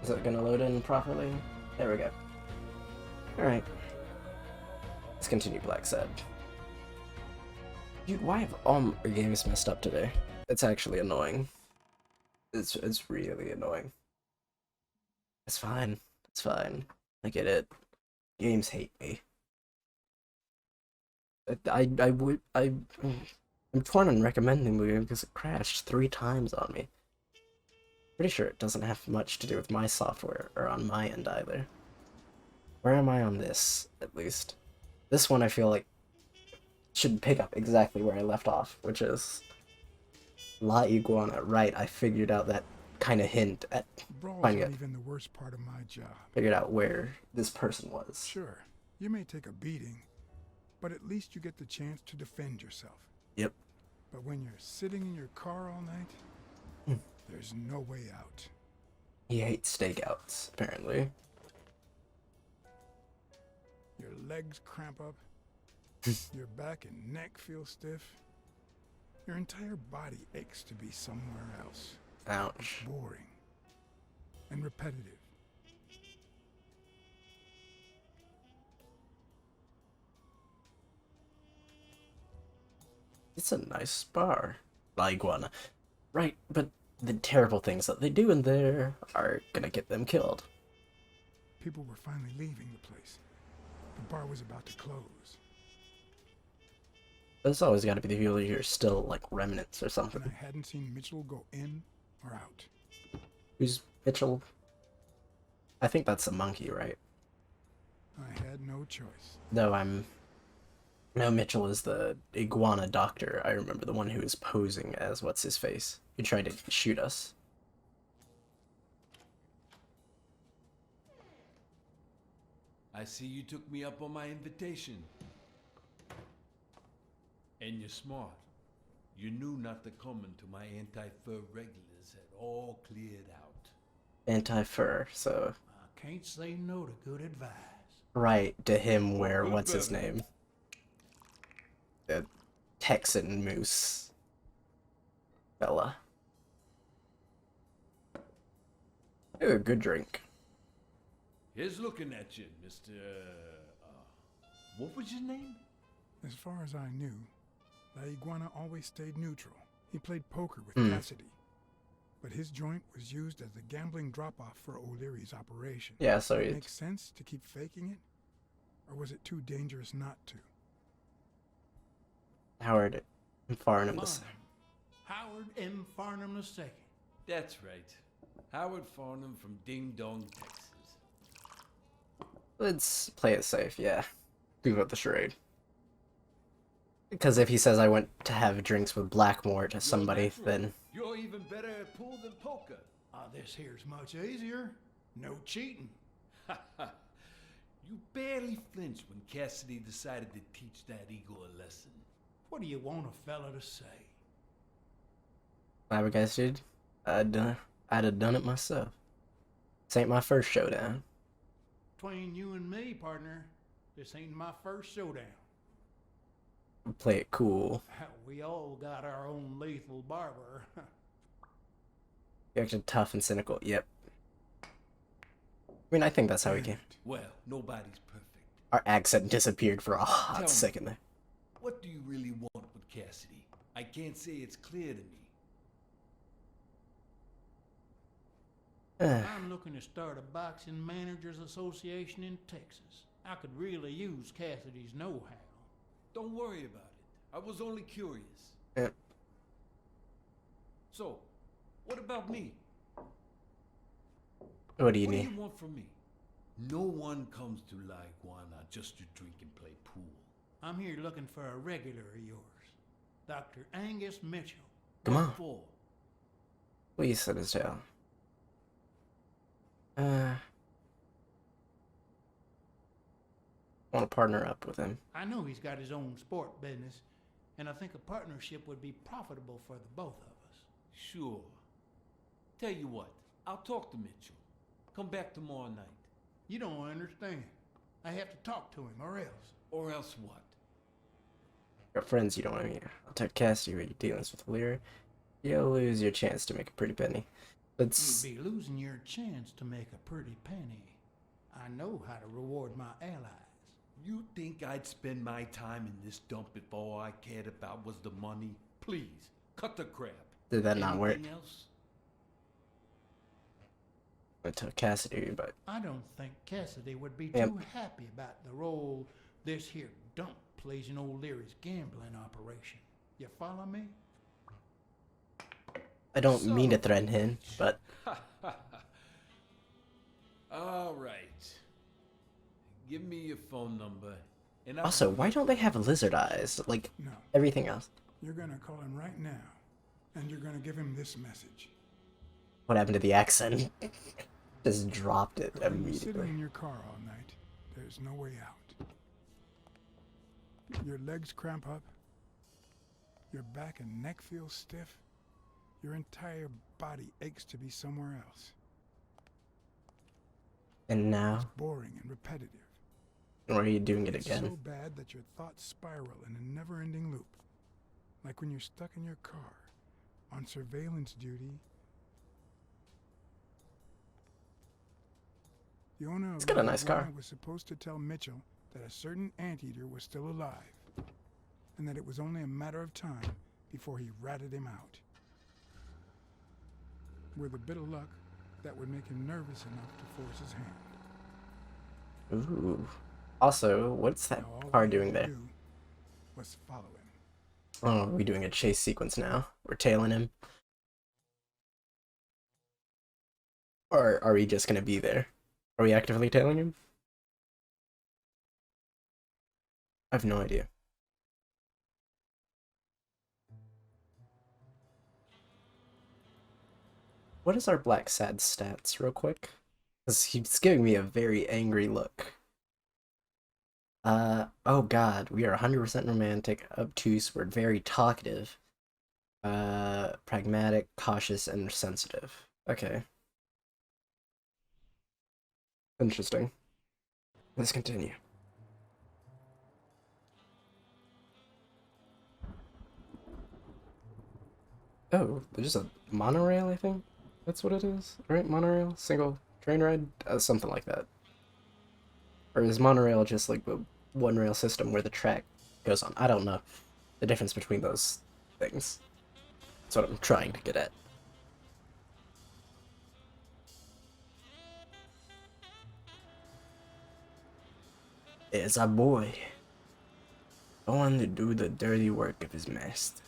Is it gonna load in properly? There we go. Alright. Let's continue Blacksad. Dude, why have all our games messed up today? It's actually annoying. It's really annoying. It's fine. It's fine. I get it. Games hate me. I'm torn on recommending the game because it crashed 3 times on me. Pretty sure it doesn't have much to do with my software or on my end either. Where am I on this, at least? This one I feel like should pick up exactly where I left off, which is La Iguana. Right, I figured out that kind of hint at Brawls finding aren't it. even the worst part of my job. Figured out where this person was. Sure, you may take a beating, but at least you get the chance to defend yourself. Yep. But when you're sitting in your car all night, there's no way out. He hates stakeouts, apparently. Your legs cramp up, your back and neck feel stiff. Your entire body aches to be somewhere else. Ouch. Boring and repetitive. It's a nice bar. La Iguana. Right, but the terrible things that they do in there are gonna get them killed. People were finally leaving the place. The bar was about to close. There's always gotta be the people who are still, like, remnants or And something. I hadn't seen Mitchell go in or out. Who's Mitchell? I think that's a monkey, right? I had no choice. No, No, Mitchell is the iguana doctor. I remember the one who was posing as what's-his-face. Who tried to shoot us. I see you took me up on my invitation. And you're smart. You knew not to come until my anti-fur regulars had all cleared out. Anti-fur, so... I can't say no to good advice. Right, to him where, what's-his-name? The Texan moose fella. Ooh, good drink. Here's looking at you, Mr. What was your name? As far as I knew, La Iguana always stayed neutral. He played poker with Cassidy. But his joint was used as the gambling drop-off for O'Leary's operation. Yeah, so Did it it make sense to keep faking it? Or was it too dangerous not to? Howard Farnham the Farnham. Howard M. Farnham II. That's right. Howard Farnham from Ding Dong, Texas. Let's play it safe, yeah. Do with the charade. Because if he says I went to have drinks with Blackmore to somebody, then... You're even better at pool than poker. This here's much easier. No cheating. You barely flinched when Cassidy decided to teach that ego a lesson. What do you want a fella to say? Flabbergasted, I'd have done it myself. This ain't my first showdown. Between you and me, partner, this ain't my first showdown. Play it cool. We all got our own lethal barber. You acted tough and cynical. Yep. I mean, I think that's how we came. Well, nobody's perfect. Our accent disappeared for a hot Tell me. second there. What do you really want with Cassidy? I can't say it's clear to me. I'm looking to start a boxing managers association in Texas. I could really use Cassidy's know-how. Don't worry about it. I was only curious. Yeah. So, what about me? What do you What do need? you want from me? No one comes to La Iguana just to drink and play pool. I'm here looking for a regular of yours, Dr. Angus Mitchell. Come on. What for? Please sit his tail. Want to partner up with him. I know he's got his own sport business, and I think a partnership would be profitable for the both of us. Sure. Tell you what, I'll talk to Mitchell. Come back tomorrow night. You don't understand. I have to talk to him, or else. Or else what? Got friends you don't want to meet. I'll tell Cassidy what your dealings with Lear. You'll lose your chance to make a pretty penny. It's You'd be losing your chance to make a pretty penny. I know how to reward my allies. You think I'd spend my time in this dump if all I cared about was the money? Please, cut the crap. did that not work? Anything else? I took Cassidy, but I don't think Cassidy would be Yep. too happy about the role this here dump plays in old Leary's gambling operation. You follow me? I don't mean to threaten him, but All right. Give me your phone number. And I'll also, give why you don't they have lizard eyes like No, everything else? you're gonna call him right now, and you're gonna give him this message. What happened to the accent? Just dropped it That when you're sitting immediately. in your car all night, there's no way out. Your legs cramp up, your back and neck feel stiff, your entire body aches to be somewhere else. And now, Boring and repetitive. or are you doing it It's again? so bad that your thoughts spiral in a never-ending loop. Like when you're stuck in your car, on surveillance duty. The owner It's of got a the nice car. iguana was supposed to tell Mitchell that a certain anteater was still alive, and that it was only a matter of time before he ratted him out. With a bit of luck, that would make him nervous enough to force his hand. Ooh. Also, what's that Now, all car we had doing to there? do was follow him. Oh, are we doing a chase sequence now? We're tailing him? Or are we just gonna be there? Are we actively tailing him? I have no idea. What is our Blacksad stats, real quick? Because he's giving me a very angry look. Oh god, we are 100% romantic, obtuse, we're very talkative. Pragmatic, cautious, and sensitive. Okay. Interesting. Let's continue. Oh, there's a monorail, I think? That's what it is, right? Monorail? Single train ride? Something like that. Or is monorail just like the one rail system where the track goes on? I don't know the difference between those things. That's what I'm trying to get at. It's a boy. Going to do the dirty work of his master.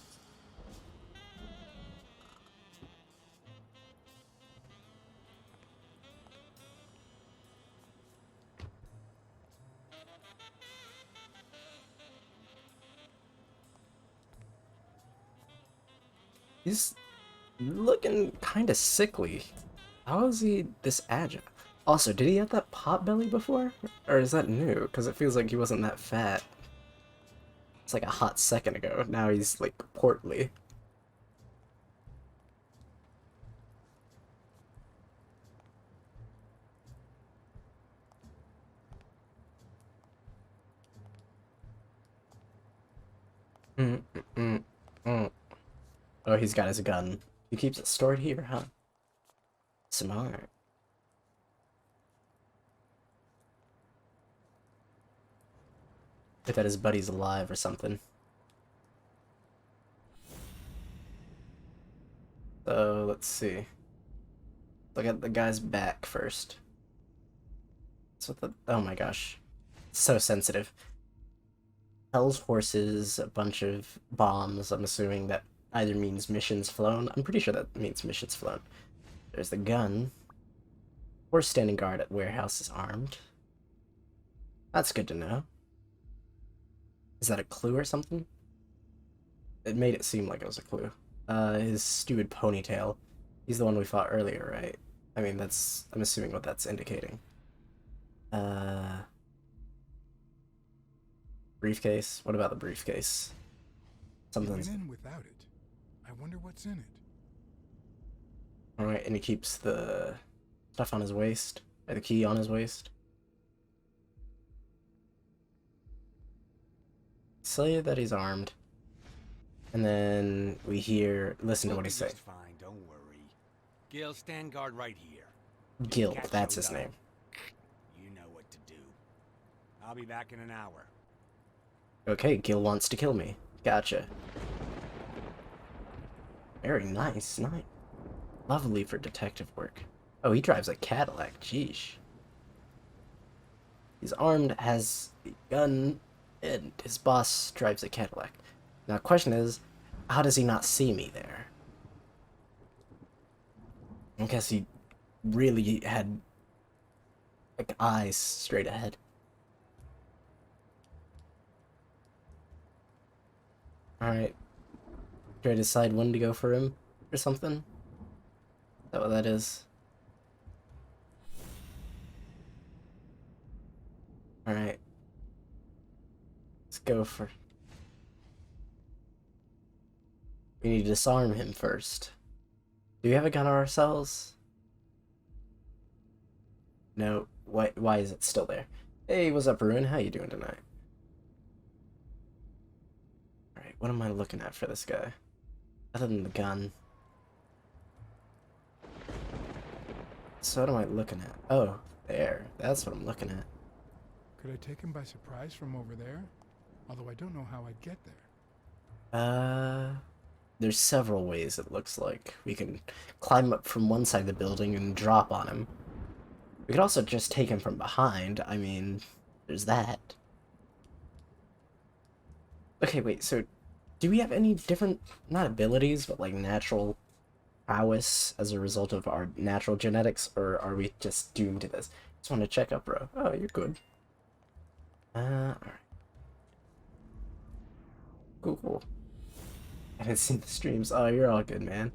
He's looking kind of sickly. How is he this agile? Also, did he have that pot belly before? Or is that new? Because it feels like he wasn't that fat. It's like a hot second ago. Now he's like portly. Mm, mm, mm. Oh, he's got his gun. He keeps it stored here, huh? Smart. I bet his buddy's alive or something. So, let's see. Look at the guy's back first. That's what the... Oh my gosh. So sensitive. Hell's horses, a bunch of bombs. I'm assuming that either means missions flown. I'm pretty sure that means missions flown. There's the gun. Horse standing guard at warehouse is armed. That's good to know. Is that a clue or something? It made it seem like it was a clue. His stupid ponytail. He's the one we fought earlier, right? I mean, that's... I'm assuming what that's indicating. Briefcase? What about the briefcase? He went Something's... in without it. I wonder what's in it. Alright, and he keeps the stuff on his waist. Or the key on his waist. Say that he's armed. And then we hear... Listen to what he's saying. Fine, don't worry. Gil, stand guard right here. Gil, Cat that's showed his up. name. You know what to do. I'll be back in an hour. Okay, Gil wants to kill me. Gotcha. Very nice, nice. Lovely for detective work. Oh, he drives a Cadillac, jeesh. He's armed, has a gun, and his boss drives a Cadillac. Now, question is, how does he not see me there? I guess he really had, like, eyes straight ahead. Alright. Try to decide when to go for him or something? Is that what that is? Alright. Let's go for... We need to disarm him first. Do we have a gun on ourselves? No. Why is it still there? Hey, what's up, Ruin? How you doing tonight? Alright, what am I looking at for this guy? Other than the gun. So what am I looking at? Oh, there. That's what I'm looking at. Could I take him by surprise from over there? Although I don't know how I'd get there. There's several ways it looks like. We can climb up from one side of the building and drop on him. We could also just take him from behind. I mean, there's that. Okay, wait, so do we have any different, not abilities, but like natural prowess as a result of our natural genetics, or are we just doomed to this? Just want to check up, bro. Oh, you're good. Alright. Cool. I haven't seen the streams. Oh, you're all good, man.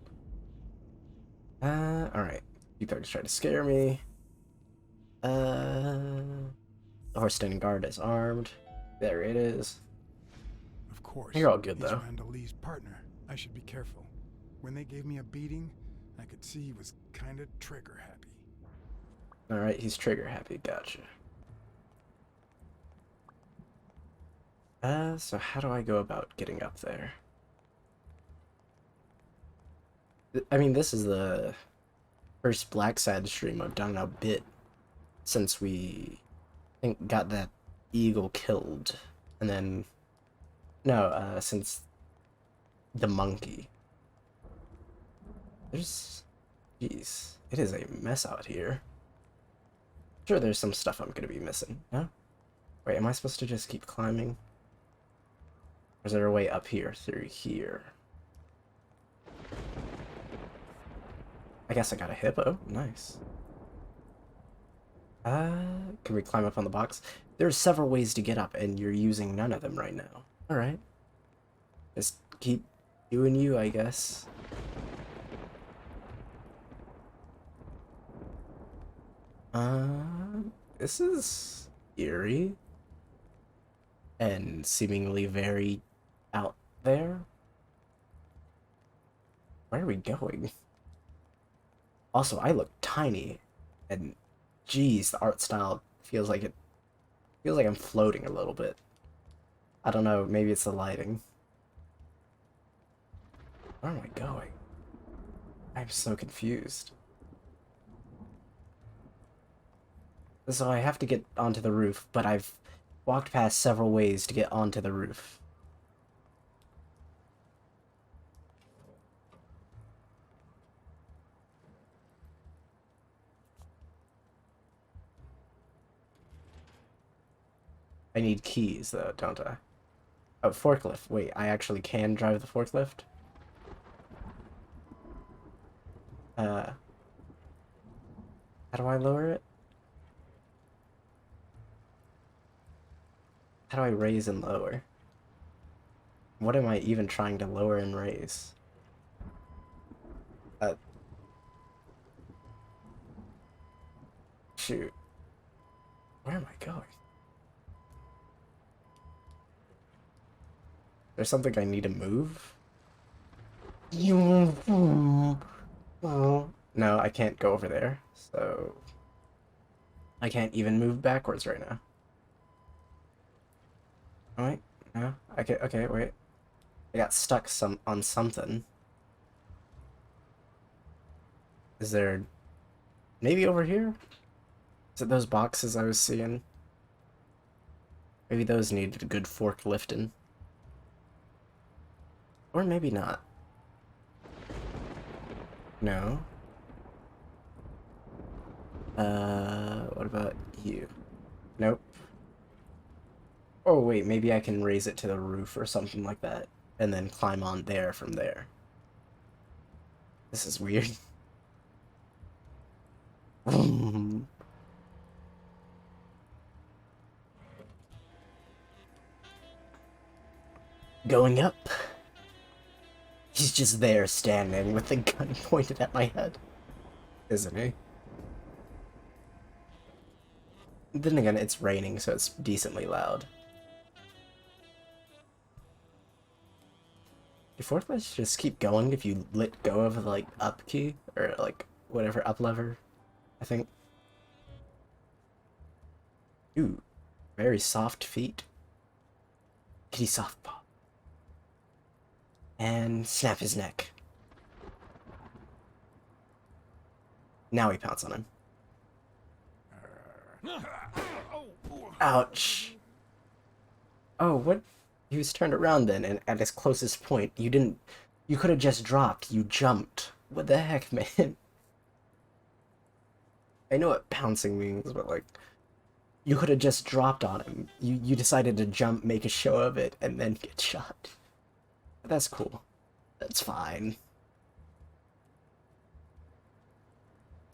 Alright. You thugs try to scare me. The horse standing guard is armed. There it is. Of course. You're all good, he's though. Randall Lee's partner. I should be careful. When they gave me a beating, I could see he was kinda trigger happy. Alright, he's trigger happy. Gotcha. So how do I go about getting up there? I mean, this is the first Blacksad stream I've done in a bit since we, I think, got that eagle killed. And then, no, since the monkey. Jeez, it is a mess out here. Sure, there's some stuff I'm gonna be missing, no? Wait, am I supposed to just keep climbing? Or is there a way up here, through here? I guess I got a hippo. Nice. Can we climb up on the box? There's several ways to get up, and you're using none of them right now. Alright. Just keep doing you, I guess. This is eerie. And seemingly very out there. Where are we going? Also, I look tiny, and geez, the art style feels like I'm floating a little bit. I don't know, maybe it's the lighting. Where am I going? I'm so confused. So I have to get onto the roof, but I've walked past several ways to get onto the roof. I need keys, though, don't I? Oh, forklift. Wait, I actually can drive the forklift? How do I lower it? How do I raise and lower? What am I even trying to lower and raise? Shoot. Where am I going? There's something I need to move? No, I can't go over there, so... I can't even move backwards right now. Oh, wait, no, okay, wait. I got stuck on something. Is there... maybe over here? Is it those boxes I was seeing? Maybe those needed a good forklifting. Or maybe not. No. What about you? Nope. Oh, wait, maybe I can raise it to the roof or something like that, and then climb on there from there. This is weird. Going up. He's just there standing with the gun pointed at my head. Isn't he? Then again, it's raining, so it's decently loud. Do forklifts just keep going if you let go of the, like, up key? Or, like, whatever, up lever, I think. Ooh, very soft feet. Kitty soft paw. And snap his neck. Now we pounce on him. Ouch. Oh, what? He was turned around then, and at his closest point, you didn't... you could have just dropped. You jumped. What the heck, man? I know what pouncing means, but, like... you could have just dropped on him. You decided to jump, make a show of it, and then get shot. That's cool. That's fine.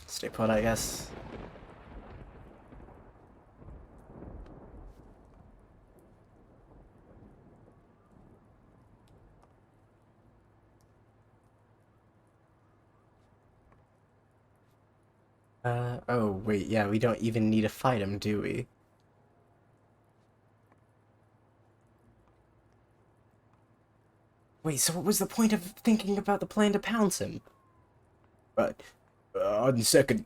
Stay put, I guess. Oh, wait, yeah, we don't even need to fight him, do we? Wait, so what was the point of thinking about the plan to pounce him? Right. On second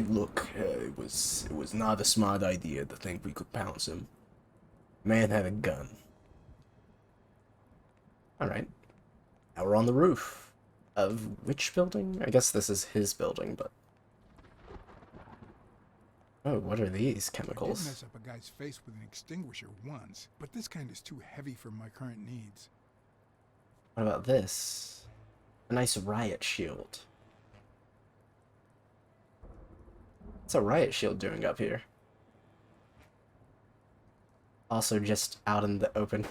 look, it was not a smart idea to think we could pounce him. Man had a gun. Alright. Now we're on the roof. Of which building? I guess this is his building, but... oh, what are these I did chemicals? mess up a guy's face with an extinguisher once, but this kind is too heavy for my current needs. What about this? A nice riot shield. What's a riot shield doing up here? Also just out in the open.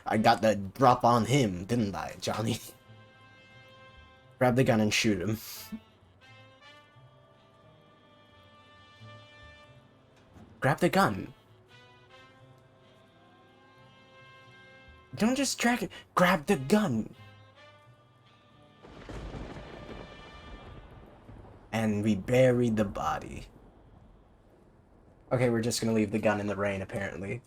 I got that drop on him, didn't I, Johnny? Grab the gun and shoot him. Grab the gun. Don't just drag it. Grab the gun. And we buried the body. Okay, we're just gonna leave the gun in the rain, apparently.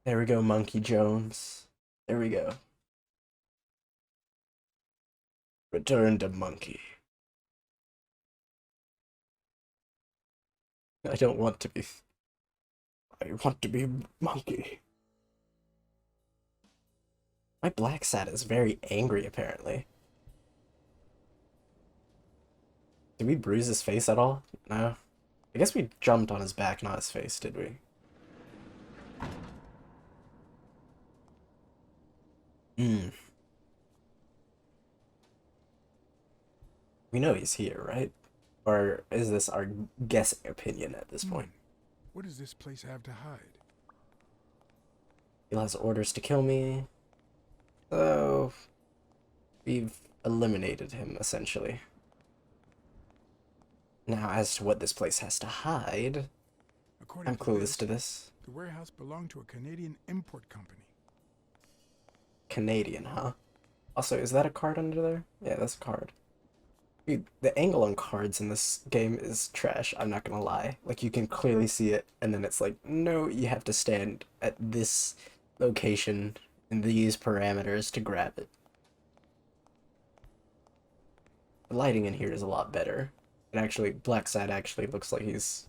There we go, Monkey Jones. There we go. Return to Monkey. I don't want to be... I want to be Monkey. My Blacksad is very angry, apparently. Did we bruise his face at all? No. I guess we jumped on his back, not his face, did we? We know he's here, right? Or is this our guessing opinion at this point? What does this place have to hide? He has orders to kill me. So... we've eliminated him, essentially. Now, as to what this place has to hide... According I'm clueless to this. The warehouse belonged to a Canadian import company. Canadian, huh? Also, is that a card under there? Yeah, that's a card. Dude, the angle on cards in this game is trash, I'm not gonna lie. Like, you can clearly see it, and then it's like, no, you have to stand at this location in these parameters to grab it. The lighting in here is a lot better. And actually, Blacksad actually looks like he's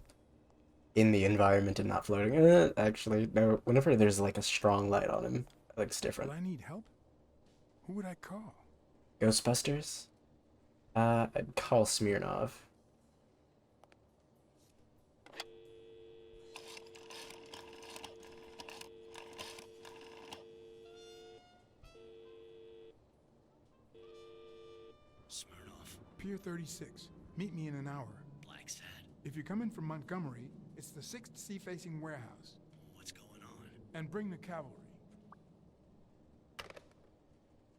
in the environment and not floating. Actually, no. Whenever there's like a strong light on him, it looks different. Will I need help? Who would I call? Ghostbusters? I'd call Smirnov. Smirnoff. Pier 36. Meet me in an hour. Blacksad. If you're coming from Montgomery, it's the 6th sea-facing warehouse. What's going on? And bring the cavalry.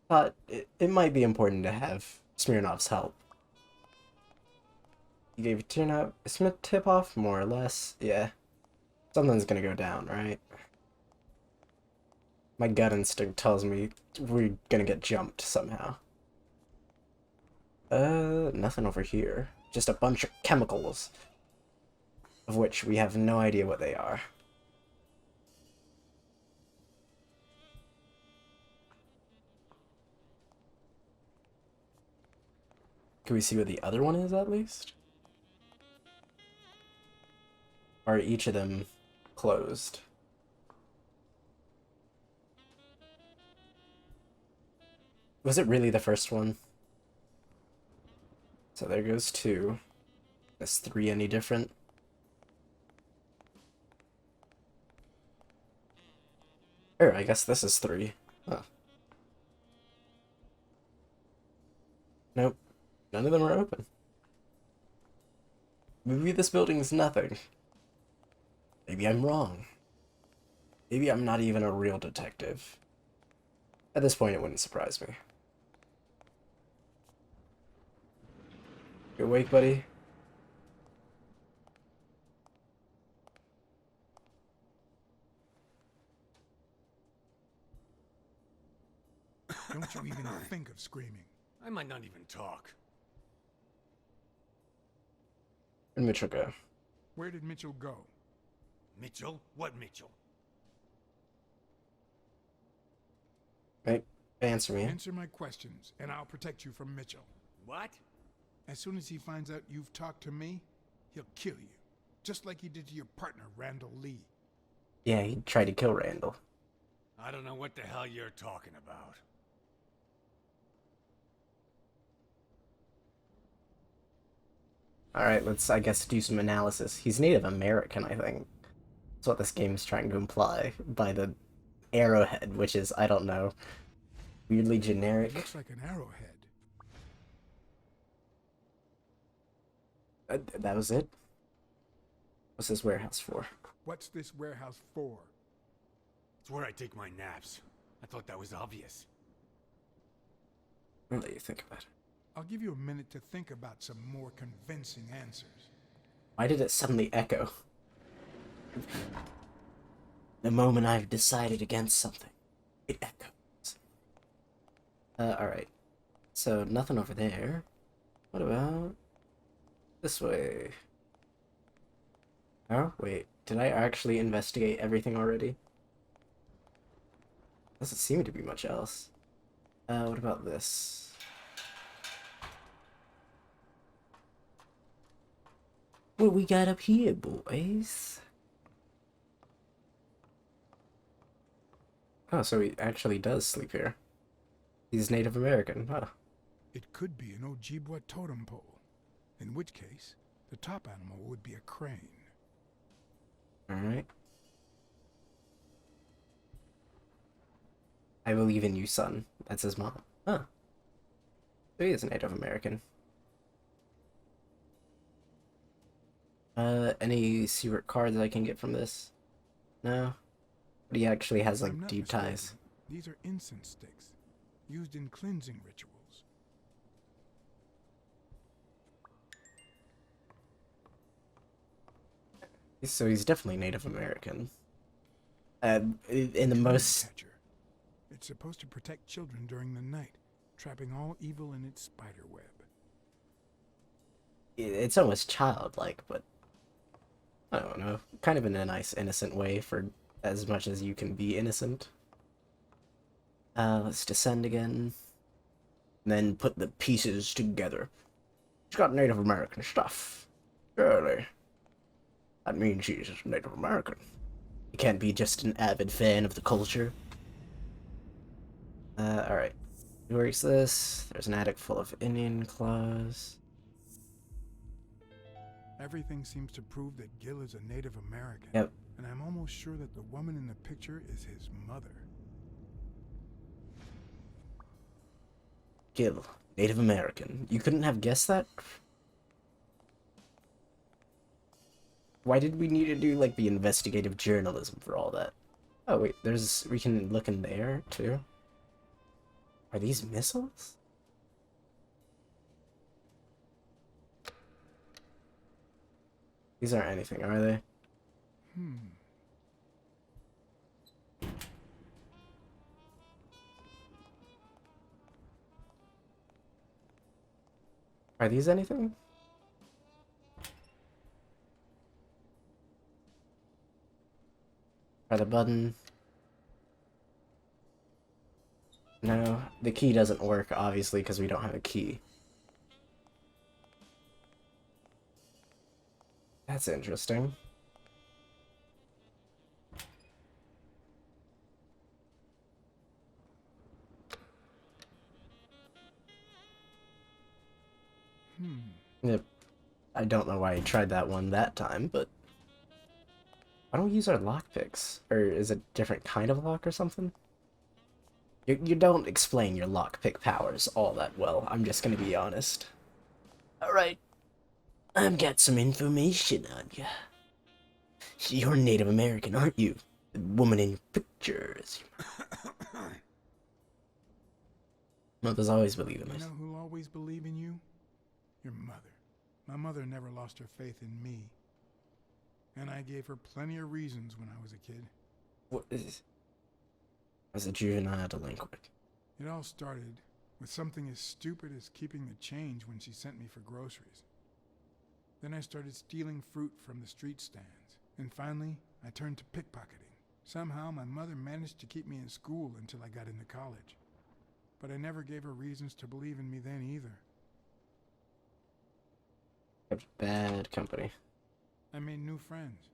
Thought it might be important to have Smirnov's help. You gave a tip off, more or less. Yeah. Something's gonna go down, right? My gut instinct tells me we're gonna get jumped somehow. Nothing over here. Just a bunch of chemicals. Of which we have no idea what they are. Can we see what the other one is, at least? Are each of them closed? Was it really the first one? So there goes 2. Is 3 any different? Or I guess this is 3. Huh. Nope. None of them are open. Maybe this building's nothing. Maybe I'm wrong. Maybe I'm not even a real detective. At this point, it wouldn't surprise me. You awake, buddy? Don't you even think of screaming. I might not even talk. Where'd Mitchell go? Where did Mitchell go? Mitchell? What Mitchell? Right? Answer me. Answer my questions, and I'll protect you from Mitchell. What? As soon as he finds out you've talked to me, he'll kill you. Just like he did to your partner, Randall Lee. Yeah, he tried to kill Randall. I don't know what the hell you're talking about. Alright, let's, I guess, do some analysis. He's Native American, I think. That's what this game is trying to imply by the arrowhead, which is, I don't know, weirdly generic. Looks like an arrowhead. That was it? What's this warehouse for? What's this warehouse for? It's where I take my naps. I thought that was obvious. I'll let you think about it. I'll give you a minute to think about some more convincing answers. Why did it suddenly echo? The moment I've decided against something, it echoes. Alright. So, nothing over there. What about this way? Oh, wait. Did I actually investigate everything already? Doesn't seem to be much else. What about this? What we got up here, boys? Oh, so he actually does sleep here. He's Native American, huh? It could be an Ojibwa totem pole, in which case, the top animal would be a crane. Alright. I believe in you, son. That's his mom. Huh. So he is a Native American. Any secret cards I can get from this? No? But he actually has, I'm like, not deep mistaken. ties. These are incense sticks, used in cleansing rituals. So he's definitely Native American. In the Dream most... catcher. It's supposed to protect children during the night, trapping all evil in its spider web. It's almost childlike, but... I don't know. Kind of in a nice, innocent way for as much as you can be innocent. Let's descend again. And then put the pieces together. It's got Native American stuff. Surely. That means she's Native American. You can't be just an avid fan of the culture. Alright. Who works this? There's an attic full of Indian clothes. Everything seems to prove that Gil is a Native American. Yep. And I'm almost sure that the woman in the picture is his mother. Gil, Native American. You couldn't have guessed that? Why did we need to do, like, the investigative journalism for all that? Oh, wait, we can look in there, too. Are these missiles? These aren't anything, are they? Are these anything? Try the button. No, the key doesn't work, obviously, because we don't have a key. That's interesting. Yep. I don't know why I tried that one that time, but... Why don't we use our lockpicks? Or is it a different kind of lock or something? You don't explain your lockpick powers all that well, I'm just gonna be honest. Alright. I've got some information on you. You're Native American, aren't you? The woman in your pictures. Mothers always believe in us. You know who'll always believe in you? Your mother. My mother never lost her faith in me. And I gave her plenty of reasons when I was a kid. What is... As a juvenile delinquent. It all started with something as stupid as keeping the change when she sent me for groceries. Then I started stealing fruit from the street stands. And finally, I turned to pickpocketing. Somehow, my mother managed to keep me in school until I got into college. But I never gave her reasons to believe in me then either. Bad company. I made new friends.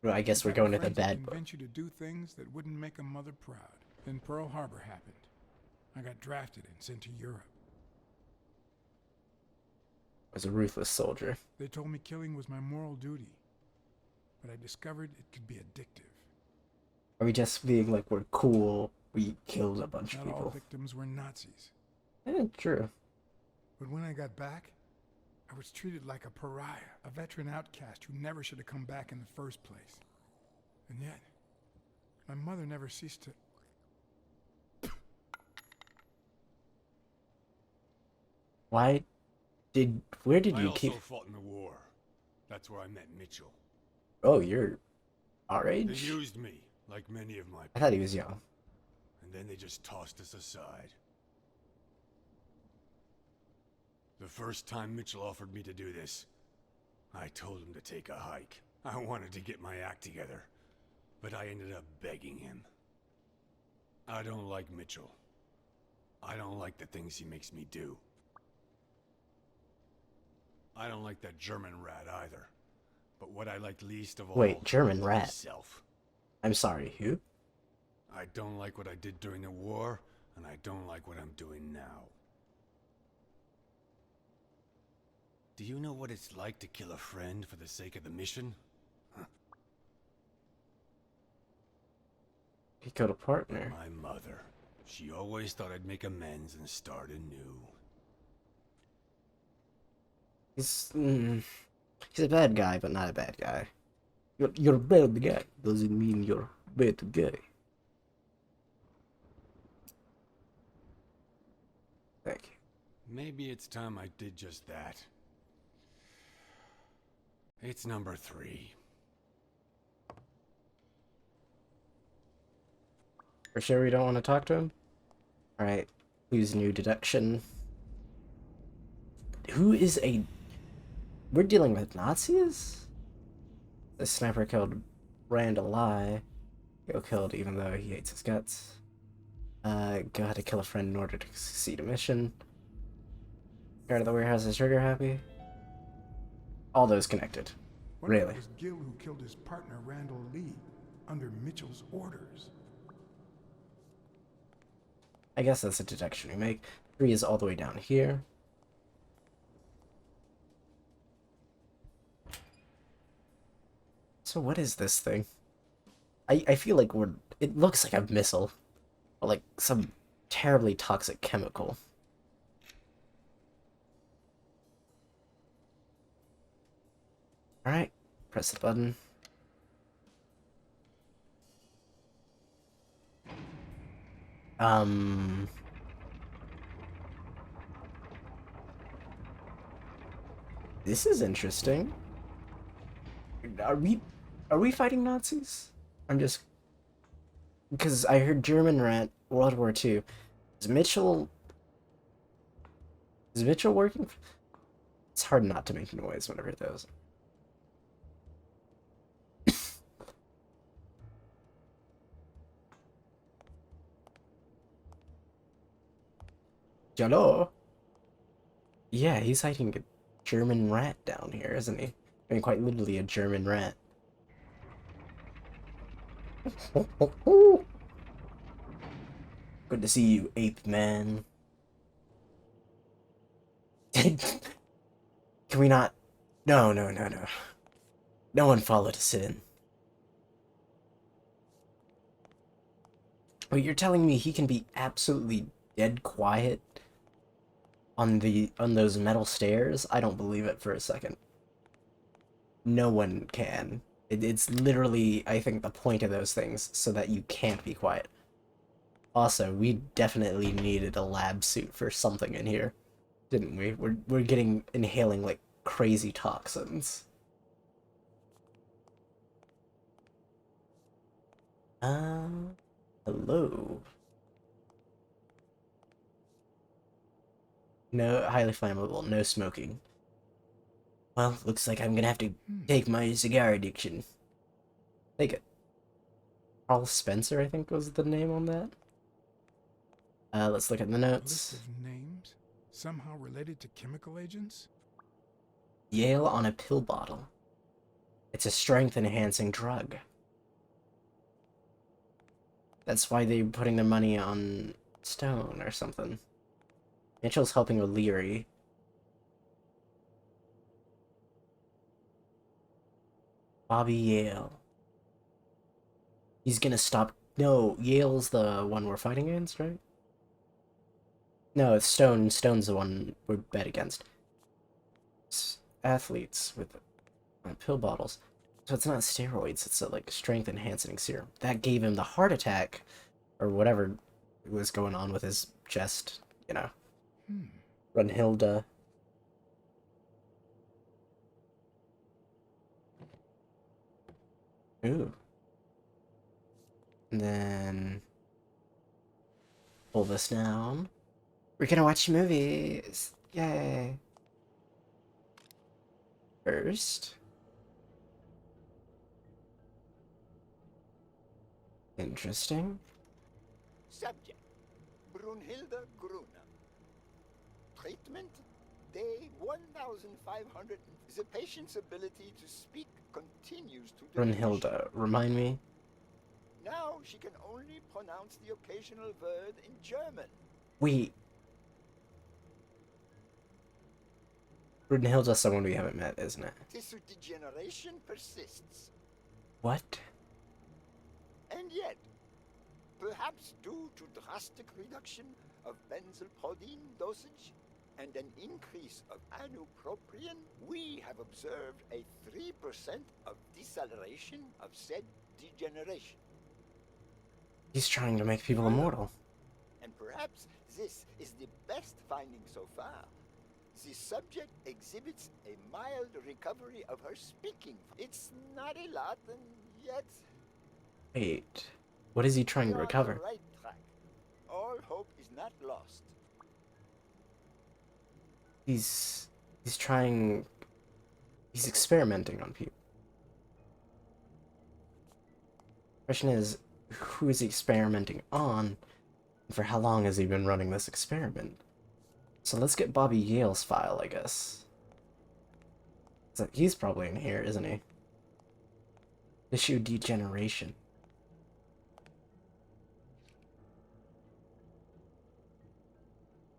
Well, I guess we're going to the bad book. Convince you to do things that wouldn't make a mother proud. Then Pearl Harbor happened. I got drafted and sent to Europe. I was a ruthless soldier. They told me killing was my moral duty. But I discovered it could be addictive. Are we just being like, we're cool, we killed a bunch of Not people? all victims were Nazis. Yeah, true. But when I got back, I was treated like a pariah, a veteran outcast who never should have come back in the first place. And yet, my mother never ceased to... Where did you keep... I also fought in the war. That's where I met Mitchell. Oh, you're our They age? used me, like many of my I thought he was young. and then they just tossed us aside. The first time Mitchell offered me to do this, I told him to take a hike. I wanted to get my act together, but I ended up begging him. I don't like Mitchell. I don't like the things he makes me do. I don't like that German rat either. But what I like least of all... Wait, German is rat? myself. I'm sorry, who? I don't like what I did during the war, and I don't like what I'm doing now. Do you know what it's like to kill a friend for the sake of the mission? He killed a partner. My mother. She always thought I'd make amends and start anew. He's a bad guy, but not a bad guy. You're a bad guy. Doesn't mean you're a bad guy. Thank you. Maybe it's time I did just that. It's number 3. For sure we don't want to talk to him? Alright. Who's new deduction? Who is a... We're dealing with Nazis? The sniper killed Randall Lie. Gil killed even though he hates his guts. Go had to kill a friend in order to succeed a mission. Guard at the warehouse is trigger happy. All those connected. What if Really? it was Gil who killed his partner, Randall Lee, under Mitchell's orders? I guess that's a deduction we make. 3 is all the way down here. So what is this thing? I feel like it looks like a missile. Or like some terribly toxic chemical. Alright, press the button. This is interesting. Are we fighting Nazis? I'm just because I heard German rat World War II. Is Mitchell working? It's hard not to make noise whenever those. Hello? Yeah, he's hiding a German rat down here, isn't he? I mean, quite literally a German rat. Good to see you, ape man. Can we not? No. No one followed us in. Wait, you're telling me he can be absolutely dead quiet on those metal stairs? I don't believe it for a second. No one can. It's literally, I think, the point of those things, so that you can't be quiet. Also, we definitely needed a lab suit for something in here, didn't we? We're inhaling like crazy toxins. Hello. No, highly flammable, no smoking. Well, looks like I'm gonna have to take my cigar addiction. Take it. Carl Spencer, I think, was the name on that. Let's look at the A notes. list of names? Somehow related to chemical agents? Yale on a pill bottle. It's a strength-enhancing drug. That's why they're putting their money on Stone or something. Mitchell's helping O'Leary. Bobby Yale. He's gonna stop. No, Yale's the one we're fighting against, right? No, it's Stone. Stone's the one we bet against. It's athletes with pill bottles. So it's not steroids, it's a like strength enhancing serum. That gave him the heart attack or whatever was going on with his chest, you know. Brunhilde. Ooh. And then pull this down. We're gonna watch movies. Yay. First. Interesting. Subject: Brunhilde Gruner. Treatment: Day 1500. The patient's ability to speak continues to diminish. Brunhilde, remind me. Now she can only pronounce the occasional word in German. Wait. Brunhilde's someone we haven't met, isn't it? Tissue degeneration persists. What? And yet, perhaps due to drastic reduction of benzylprodine dosage and an increase of anupropion, we have observed a 3% of deceleration of said degeneration. He's trying to make people immortal. And perhaps this is the best finding so far. The subject exhibits a mild recovery of her speaking. It's not a lot, and yet Wait. What is he trying to we're on recover? the right track. All hope is not lost. He's experimenting on people. Question is, who is he experimenting on? And for how long has he been running this experiment? So let's get Bobby Yale's file, I guess. So he's probably in here, isn't he? Tissue degeneration.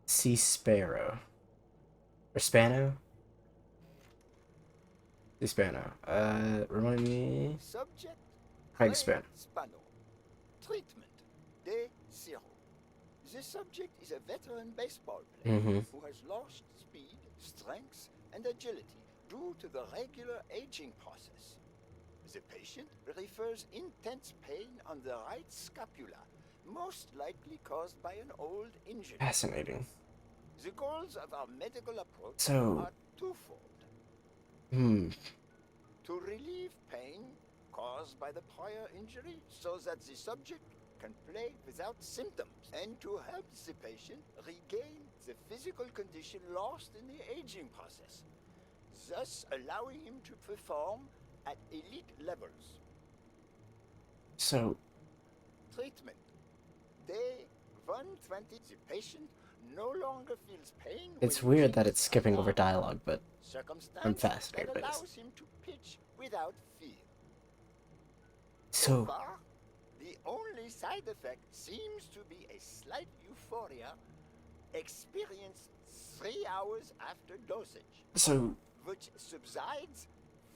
Sea sparrow. Or Spano? Sea Spano. Remind me. Subject, Craig Span. Spano. Treatment, day 0. The subject is a veteran baseball player who has lost speed, strength, and agility due to the regular aging process. The patient refers intense pain on the right scapula, most likely caused by an old injury. Fascinating. The goals of our medical approach So- are twofold. To relieve pain caused by the prior injury so that the subject can play without symptoms, and to help the patient regain the physical condition lost in the aging process, thus allowing him to perform at elite levels. So, Treatment. Day 120. The patient no longer feels pain. it's when weird using that it's his skipping right over arm. dialogue, but Circumstance I'm fascinated that by this. allows him to pitch without fear. so Far, the only side effect seems to be a slight euphoria experienced 3 hours after dosage, so which subsides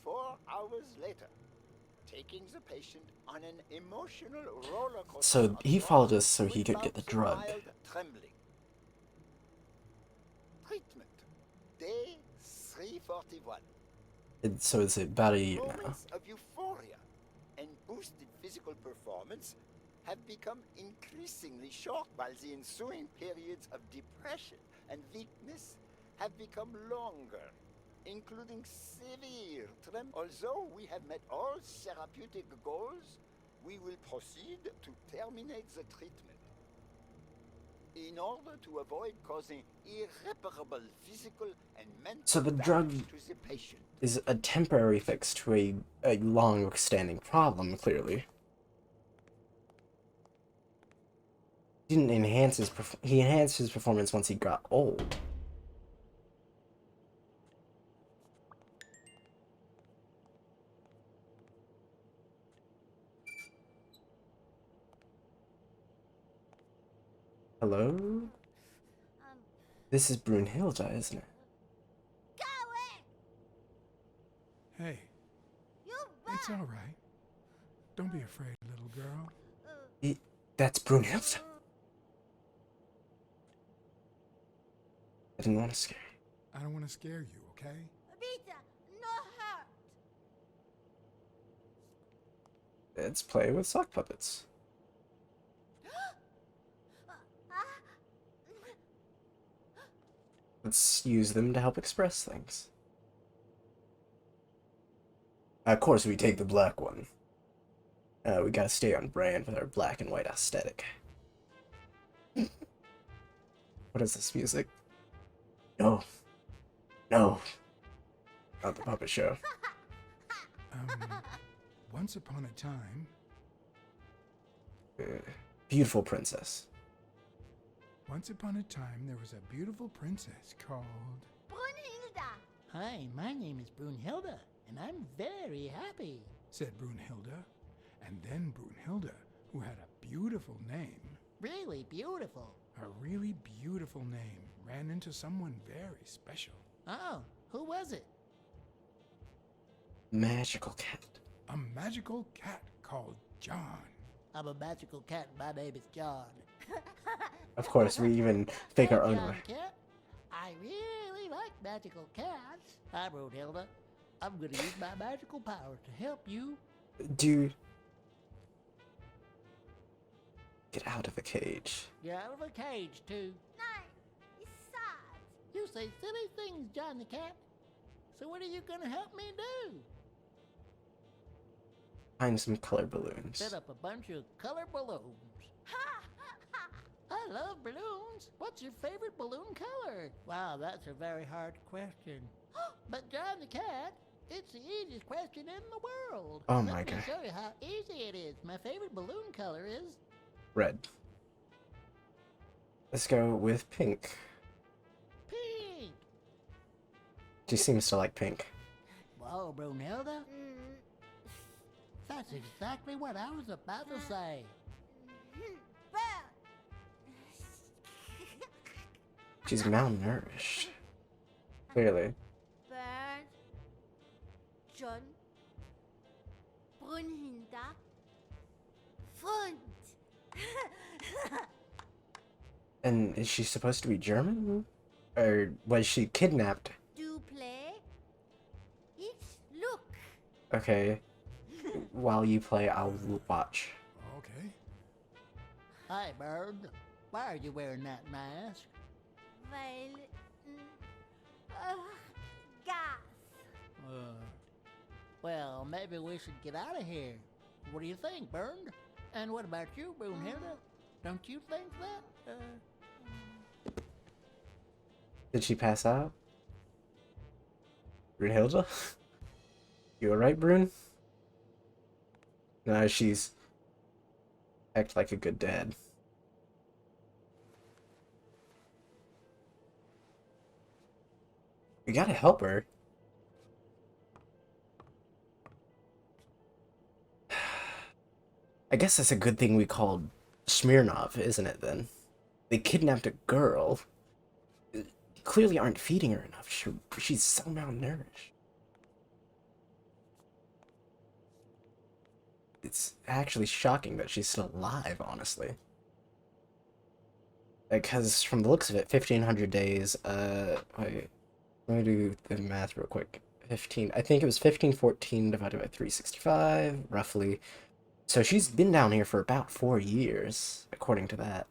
4 hours later, taking the patient on an emotional roller coaster. So he of followed joy us so he could get the with drug. mild trembling. Treatment. Day 341. it's about a year now. Moments of euphoria and boosted physical performance have become increasingly short, while the ensuing periods of depression and weakness have become longer, including severe tremor. Although we have met all therapeutic goals, we will proceed to terminate the treatment in order to avoid causing irreparable physical and mental So the damage drug to the patient. is a temporary fix to a long-standing problem, clearly. He didn't enhance his he enhanced his performance once he got old. Hello? This is Brunhilde, isn't it? Hey, it's all right. Don't be afraid, little girl. That's Brunhilde. I didn't want to scare you. I don't want to scare you, okay? Let's play with sock puppets. Let's use them to help express things. Of course, we take the black one. We gotta stay on brand with our black and white aesthetic. What is this music? No. No. Not the puppet show. Once upon a time, Beautiful princess. once upon a time, there was a beautiful princess called... Brunhilde. Hi, my name is Brunhilde, and I'm very happy. said Brunhilde. And then Brunhilde, who had a beautiful name, Really beautiful. a really beautiful name, ran into someone very special. Oh, who was it? Magical cat. A magical cat called John. I'm a magical cat, and my name is John. Of course, we even fake our own John way. Cat, I really like magical cats. Hi, Brunhilde. I'm gonna use my magical power to help you. Dude. Get out of the cage. Get out of the cage, too. Nein, it's sad. You say silly things, John the Cat. So what are you gonna help me do? Find some color balloons. Set up a bunch of color balloons. I love balloons. What's your favorite balloon color? Wow, that's a very hard question. But John the Cat, it's the easiest question in the world. Oh my Let me God. show you how easy it is. My favorite balloon color is Red. Let's go with pink. pink. She seems to like pink. Wow, Brunhilde. That's exactly what I was about to say. Burn. She's malnourished. Clearly. Burn. John. Brunhilda. Fund. And is she supposed to be German? Or was she kidnapped? Do play. It's look. Okay. While you play, I'll watch. Okay. Hi, Bird. Why are you wearing that mask? Weil. Gas. Well, maybe we should get out of here. What do you think, Bernd? And what about you, Brunhilde? Don't you think that? Did she pass out? Brunhilde? You alright, Brun? No, she's... act like a good dad. You gotta help her. I guess that's a good thing we called Smirnov, isn't it, then? They kidnapped a girl. Clearly aren't feeding her enough. She's so malnourished. It's actually shocking that she's still alive, honestly. Because from the looks of it, 1,500 days, wait, let me do the math real quick. 15, I think it was 1514 divided by 365, roughly. So she's been down here for about 4 years, according to that.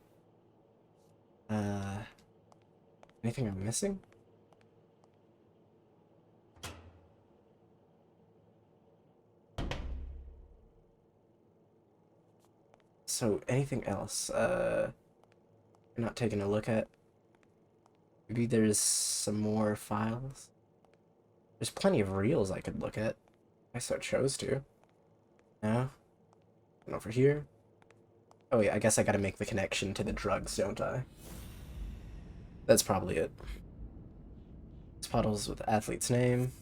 Anything I'm missing? So, anything else, you're not taking a look at? Maybe there's some more files? There's plenty of reels I could look at. I so chose to. No? And over here? Oh yeah, I guess I gotta make the connection to the drugs, don't I? That's probably it. This puddles with athlete's name.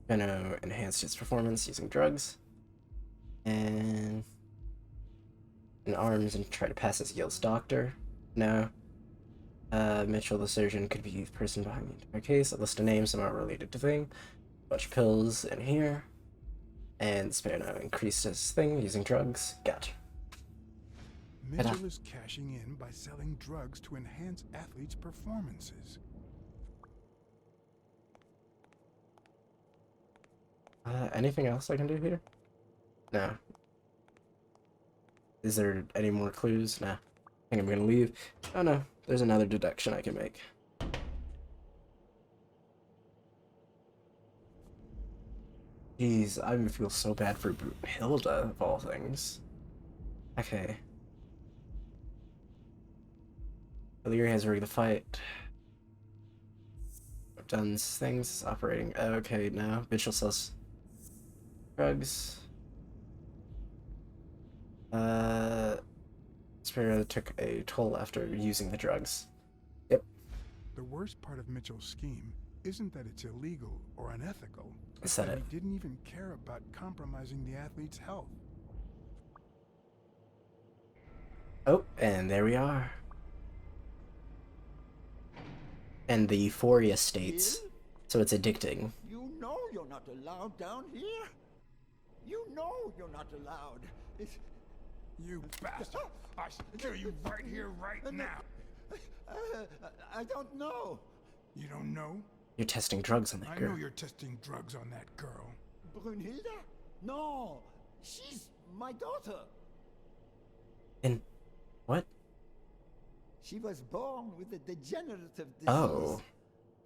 Gonna enhance his performance using drugs. And arms and try to pass as Yale's doctor. No. Mitchell the surgeon could be the person behind the entire case. A list of names somehow related to thing. Bunch of pills in here. And Sparrow increased his thing using drugs. Gotcha. Mitchell is cashing in by selling drugs to enhance athletes' performances. Anything else I can do here? No. Is there any more clues? Nah. I think I'm gonna leave. Oh no, there's another deduction I can make. Jeez, I feel so bad for Hilda, of all things. Okay. Illyria has rigged the fight. I've done things, operating. Okay, now Mitchell sells drugs. Sparrow took a toll after using the drugs. Yep. The worst part of Mitchell's scheme isn't that it's illegal or unethical. It's Said that it. he didn't even care about compromising the athlete's health. Oh, and there we are. And the euphoria states, so it's addicting. You know you're not allowed down here. You know you're not allowed. It's... You bastard! I kill you right here, right now! I don't know. You don't know? You're testing drugs on that I girl. know you're testing drugs on that girl. Brunhilde? No, she's my daughter. And what? She was born with a degenerative disease. Oh.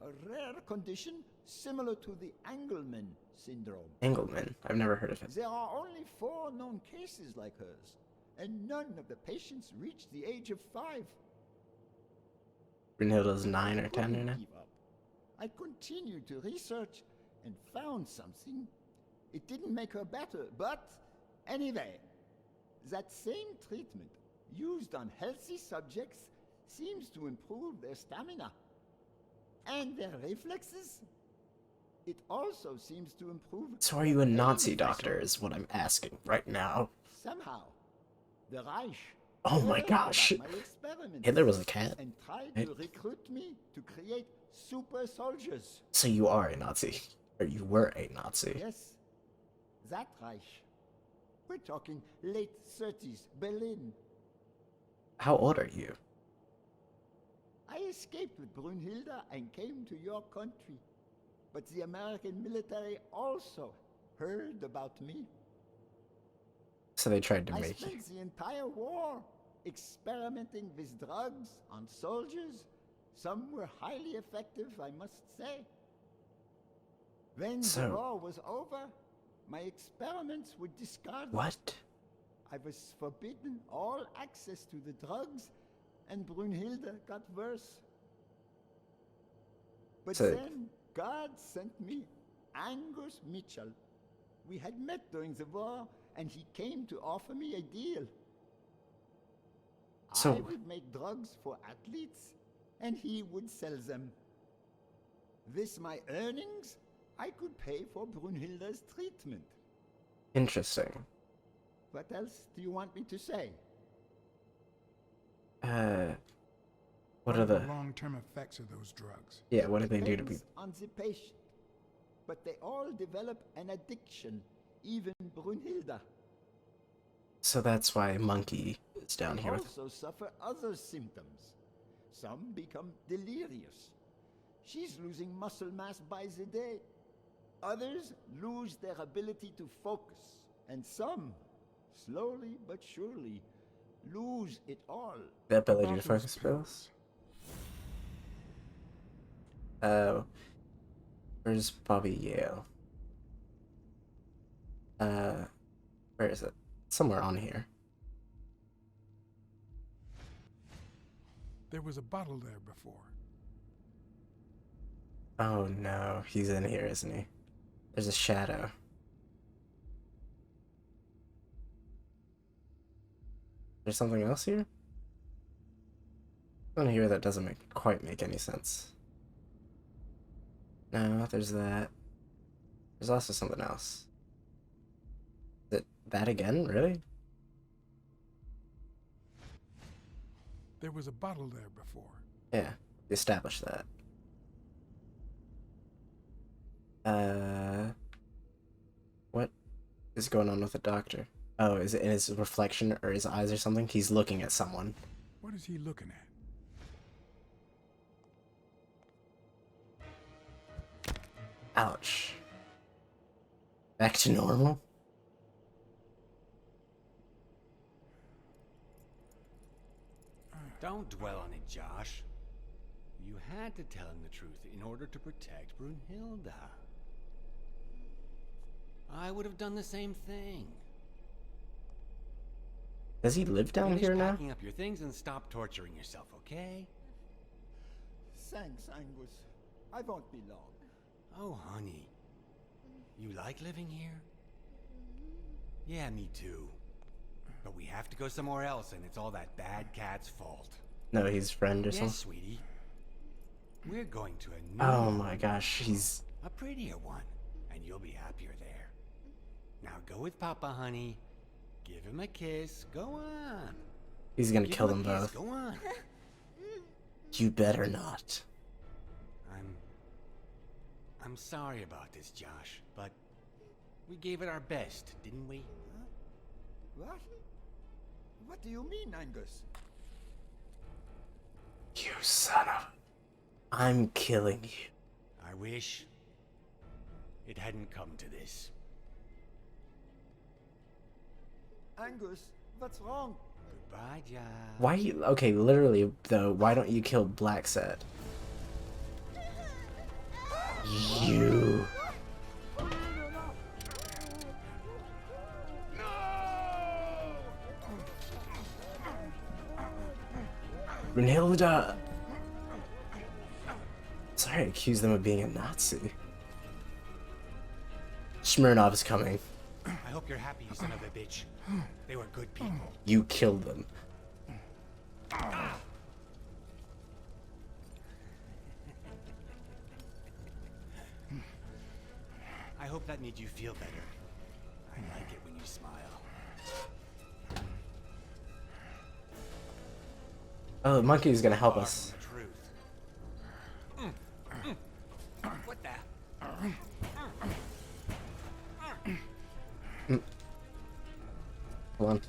A rare condition similar to the Engelmann syndrome. Engelman. I've never heard of it. There are only 4 known cases like hers, and none of the patients reach the age of 5. Brunhilde's 9 or 10 Couldn't right now. give up. I continued to research and found something. It didn't make her better, but anyway, that same treatment used on healthy subjects seems to improve their stamina and their reflexes. it also seems to improve. So are you a pain Nazi doctor threshold. is what I'm asking right now. Somehow, the Reich Oh my heard gosh. about my experiments Hitler was a cat. and tried right? to recruit me to create super soldiers. So you are a Nazi. Or you were a Nazi. Yes, that Reich. We're talking late 30s, Berlin. How old are you? I escaped with Brunhilde and came to your country. But the American military also heard about me. So they tried to I make you. spent the entire war experimenting with drugs on soldiers. Some were highly effective, I must say. When the So- war was over, my experiments were discarded. What? I was forbidden all access to the drugs, and Brunhilde got worse. But So- then God sent me Angus Mitchell. We had met during the war, and he came to offer me a deal. So- I would make drugs for athletes, and he would sell them. With my earnings, I could pay for Brunhilde's treatment. Interesting. What else do you want me to say? What are the... long-term effects of those drugs? Yeah, what do they do to Depends people? on the patient. But they all develop an addiction, even Brunhilde. So that's why Monkey is down They here with... also suffer other symptoms. Some become delirious. She's losing muscle mass by the day. Others lose their ability to focus. And some, slowly but surely, lose it all. The ability About to those focus pills? Where's Bobby Yale? Where is it? Somewhere on here. There was a bottle there before. Oh no, he's in here, isn't he? There's a shadow. There's something else here? Something here that doesn't quite make any sense. No, there's that. There's also something else. Is it that again? Really? There was a bottle there before. Yeah, we established that. What is going on with the doctor? Oh, is it in his reflection or his eyes or something? He's looking at someone. What is he looking at? Ouch. Back to normal? Don't dwell on it, Josh. You had to tell him the truth in order to protect Brunhilde. I would have done the same thing. Does he live down Finish here now? packing up your things and stop torturing yourself, okay? Thanks, Angus. I won't be long. Oh, honey. You like living here? Yeah, me too. But we have to go somewhere else, and it's all that bad cat's fault. No, he's friend or Yes, something. sweetie. We're going to a new Oh home, my gosh, he's... a prettier one, and you'll be happier there. Now go with Papa, honey. Give him a kiss. Go on. He's gonna Give kill him them a kiss. both. Go on. You better not. I'm sorry about this, Josh, but we gave it our best, didn't we? What? What do you mean, Angus? You son of... I'm killing you. I wish it hadn't come to this. Angus, what's wrong? Goodbye, Josh. Why you... Okay, literally, though, why don't you kill Blacksad? You... Brunhilde! Sorry, I accused them of being a Nazi. Smirnov is coming. I hope you're happy, you son of a bitch. They were good people. You killed them. made you feel better. I like it when you smile. Oh, the monkey is gonna help Far us. from the truth. What the? Hold on.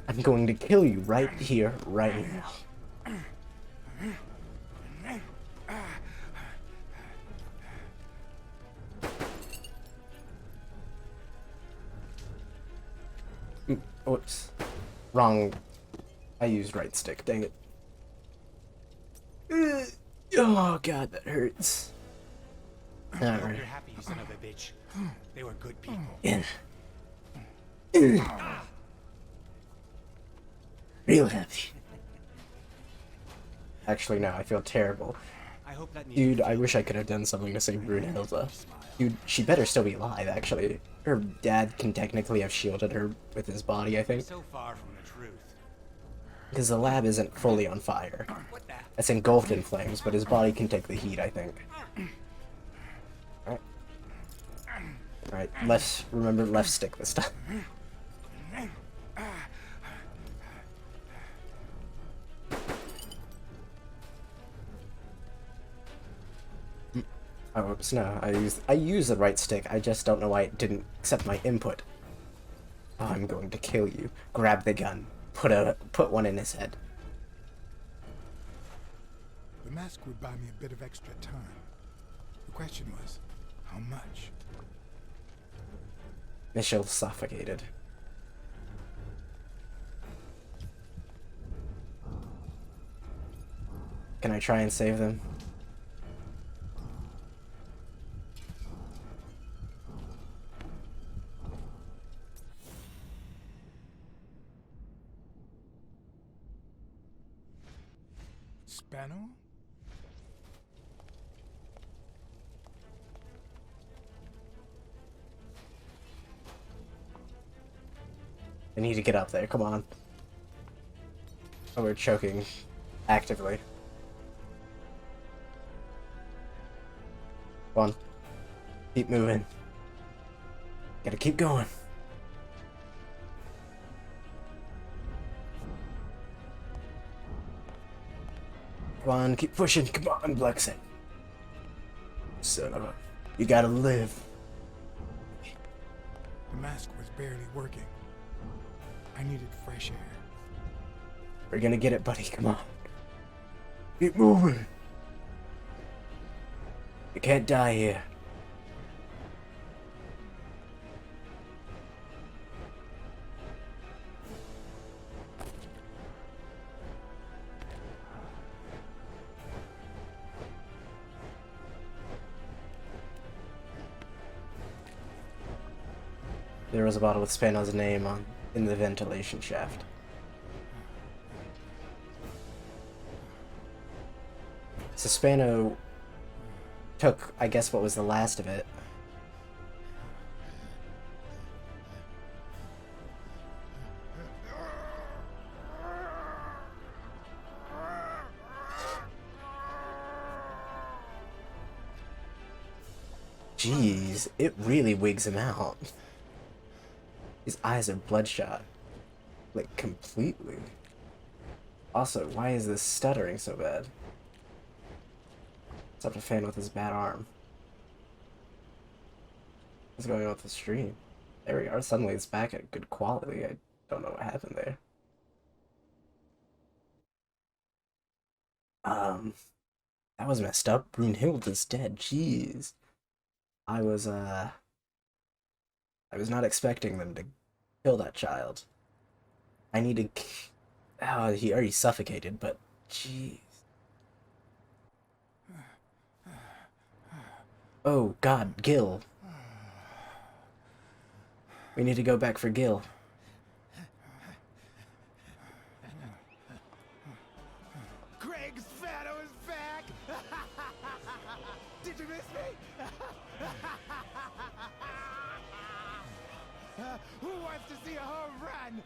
I'm going to kill you right here, right now. Whoops. Wrong. I used right stick, dang it. Oh god, that hurts. I hope Alright. you're happy, you son of a bitch. They were good people. In. Real happy. Actually, no, I feel terrible. I hope that made Dude, you I feel wish I better. could have done something to save Brunhilde. Smile. Dude, she better still be alive, actually. Her dad can technically have shielded her with his body, I think. So far from the truth. Because the lab isn't fully on fire. What the? It's engulfed in flames, but his body can take the heat, I think. Alright. Alright, remember left stick this time. Oh, whoops, no, I used the right stick, I just don't know why it didn't accept my input. Oh, I'm going to kill you. Grab the gun. Put one in his head. The mask would buy me a bit of extra time. The question was, how much? Mitchell suffocated. Can I try and save them? Spano? I need to get up there, come on. Oh, we're choking. Actively. Come on. Keep moving. Gotta keep going. Come on, keep pushing. Come on, Blacksad. Son of a... You gotta live. The mask was barely working. I needed fresh air. We're gonna get it, buddy. Come on. Keep moving. You can't die here. There was a bottle with Spano's name on in the ventilation shaft. So Spano took, I guess, what was the last of it. Jeez, it really wigs him out. His eyes are bloodshot. Like, completely. Also, why is this stuttering so bad? It's up to Fan with his bad arm. What's going on with the stream? There we are. Suddenly it's back at good quality. I don't know what happened there. That was messed up. Brunhilde is dead. Jeez. I was not expecting them to kill that child. I need to... Oh, he already suffocated, but... Jeez. Oh, God, Gil. We need to go back for Gil. Greg Spano is back! Did you miss me? Who wants to see a home run?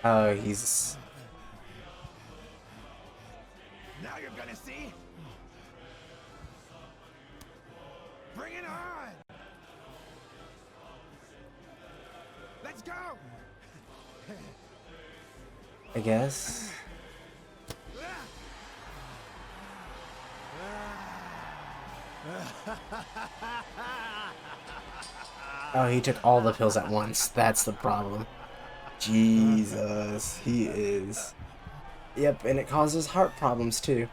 Oh, he's... Now you're gonna see. Bring it on! Let's go! I guess. Oh, he took all the pills at once. That's the problem. Jesus, he is. Yep, and it causes heart problems too.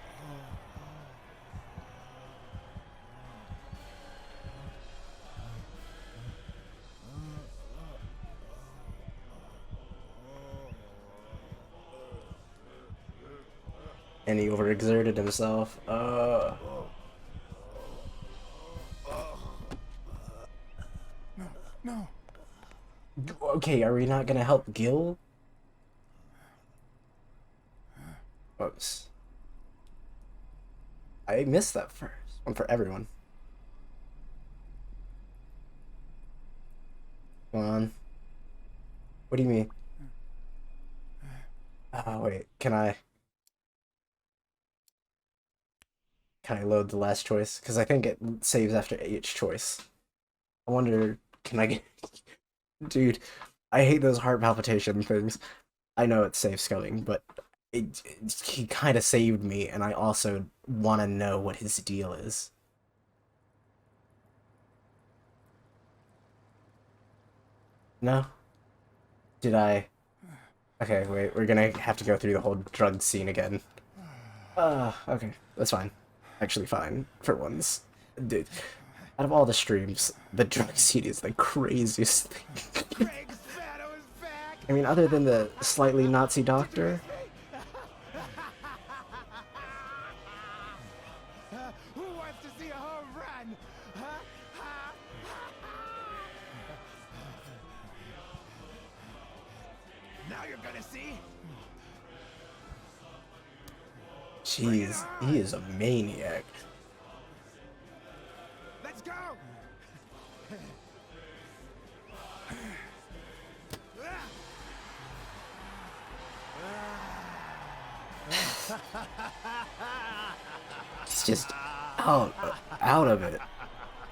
And he overexerted himself. No. Okay, are we not gonna help Gil? Whoops. I missed that first one for everyone. Come on. What do you mean? Wait, can I load the last choice? Because I think it saves after each choice. I wonder, can I get... Dude, I hate those heart palpitation things. I know it's safe sculling, but he kind of saved me, and I also want to know what his deal is. No? Did I? Okay, wait, we're gonna have to go through the whole drug scene again. Okay, that's fine. Actually fine, for once. Dude, out of all the streams, the drug scene is the craziest thing. I mean, other than the slightly Nazi doctor. Who wants to see a home run? Now you're gonna see. Jeez, he is a maniac. Let's go. He's just out of it.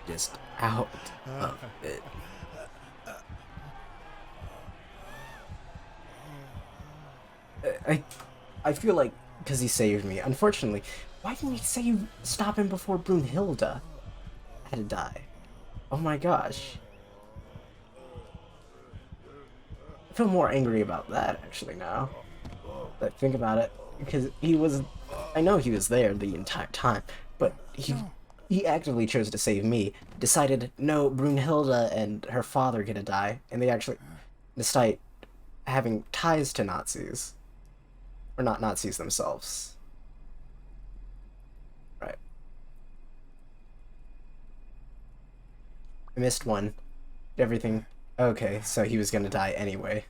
Just out of it. I feel like, because he saved me, unfortunately, why didn't he stop him before Brunhilde had to die? Oh my gosh. I feel more angry about that, actually, now. But think about it, because I know he was there the entire time, but he actively chose to save me, decided, no, Brunhilde and her father get to die, and they actually, despite having ties to Nazis, or not Nazis themselves. Right. I missed one. Everything. Okay, so he was gonna die anyway.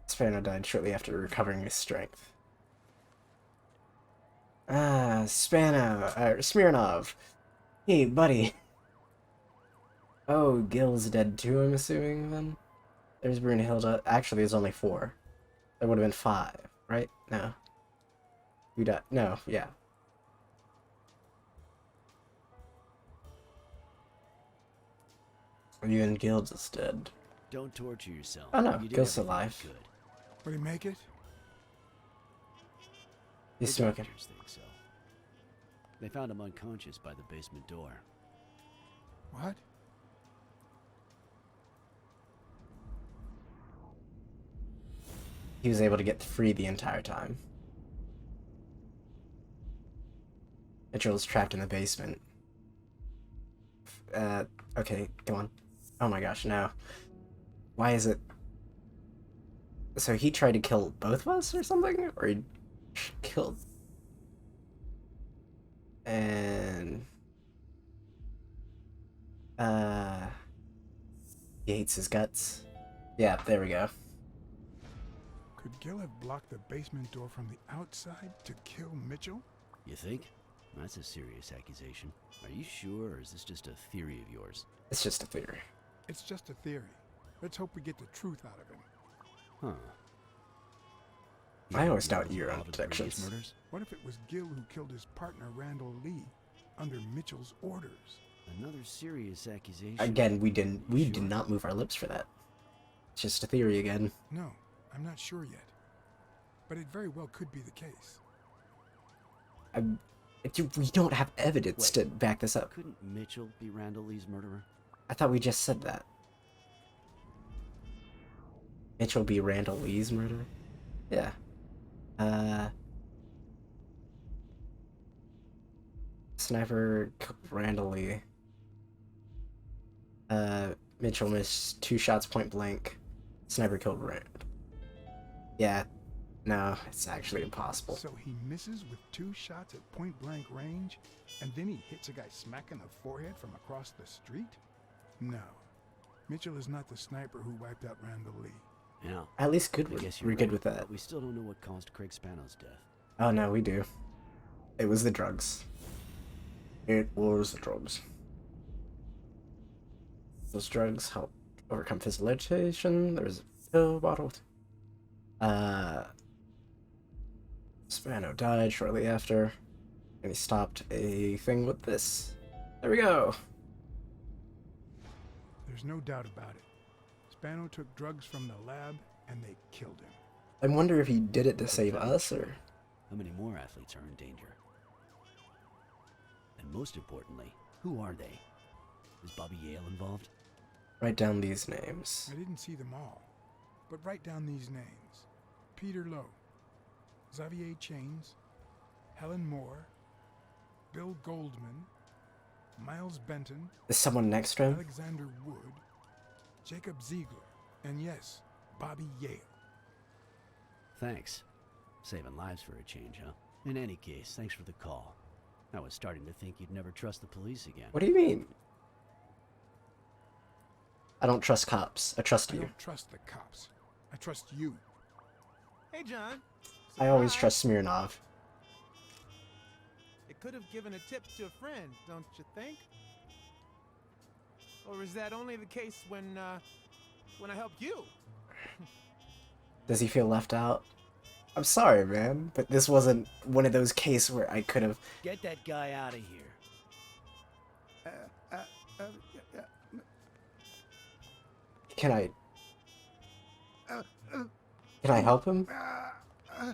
Spano died shortly after recovering his strength. Smirnov. Hey, buddy. Oh, Gil's dead too, I'm assuming, then? There's Brunhilde. Actually, there's only 4. There would have been 5, right? No. You died. No, yeah. Even Gil's is dead. Don't torture yourself. Oh no, You did Gil's everything alive. you could. Will he make it? He's The smoking. doctors think so. They found him unconscious by the basement door. What? He was able to get free the entire time. Mitchell's trapped in the basement. Okay, come on. Oh my gosh, no. Why is it... So he tried to kill both of us or something? Or he killed... And... He hates his guts. Yeah, there we go. Could Gil have blocked the basement door from the outside to kill Mitchell? You think? That's a serious accusation. Are you sure, or is this just a theory of yours? It's just a theory. It's just a theory. Let's hope we get the truth out of him. Huh. I always doubt was your own involved in previous detections. murders? What if it was Gil who killed his partner, Randall Lee? under Mitchell's orders. Another serious accusation. Again, we did Sure. not move our lips for that. It's just a theory again. No, I'm not sure yet. But it very well could be the case. We don't have evidence to back this up. Couldn't Mitchell be Randall Lee's murderer? I thought we just said that. Mitchell be Randall Lee's murderer? Yeah. Sniper killed Randall Lee. Mitchell missed 2 shots point blank. Sniper killed Rand. Yeah. No, it's actually impossible. So he misses with 2 shots at point blank range, and then he hits a guy smack in the forehead from across the street? No. Mitchell is not the sniper who wiped out Randall Lee. Yeah. At least I guess you're we're good right, with that. but we still don't know what caused Craig Spano's death. Oh no, we do. It was the drugs. It was the drugs. Those drugs help overcome physical agitation. There was a pill bottle. Spano died shortly after, and he stopped a thing with this. There we go. There's no doubt about it. Spano took drugs from the lab, and they killed him. I wonder if he did it to save us, or... How many more athletes are in danger? And most importantly, who are they? Is Bobby Yale involved? Write down these names. I didn't see them all, but write down these names. Peter Lowe, Xavier Chains, Helen Moore, Bill Goldman, Miles Benton, Is someone next to him? Alexander Wood, Jacob Ziegler, and yes, Bobby Yale. Thanks. Saving lives for a change, huh? In any case, thanks for the call. I was starting to think you'd never trust the police again. What do you mean? I don't trust cops. I trust I you. don't trust the cops. I trust you. Hey, John. I always Surprise. trust Smirnov. It could have given a tip to a friend, don't you think? Or is that only the case when I helped you? Does he feel left out? I'm sorry, man, but this wasn't one of those cases where I could have... Get that guy out of here. Can I help him? All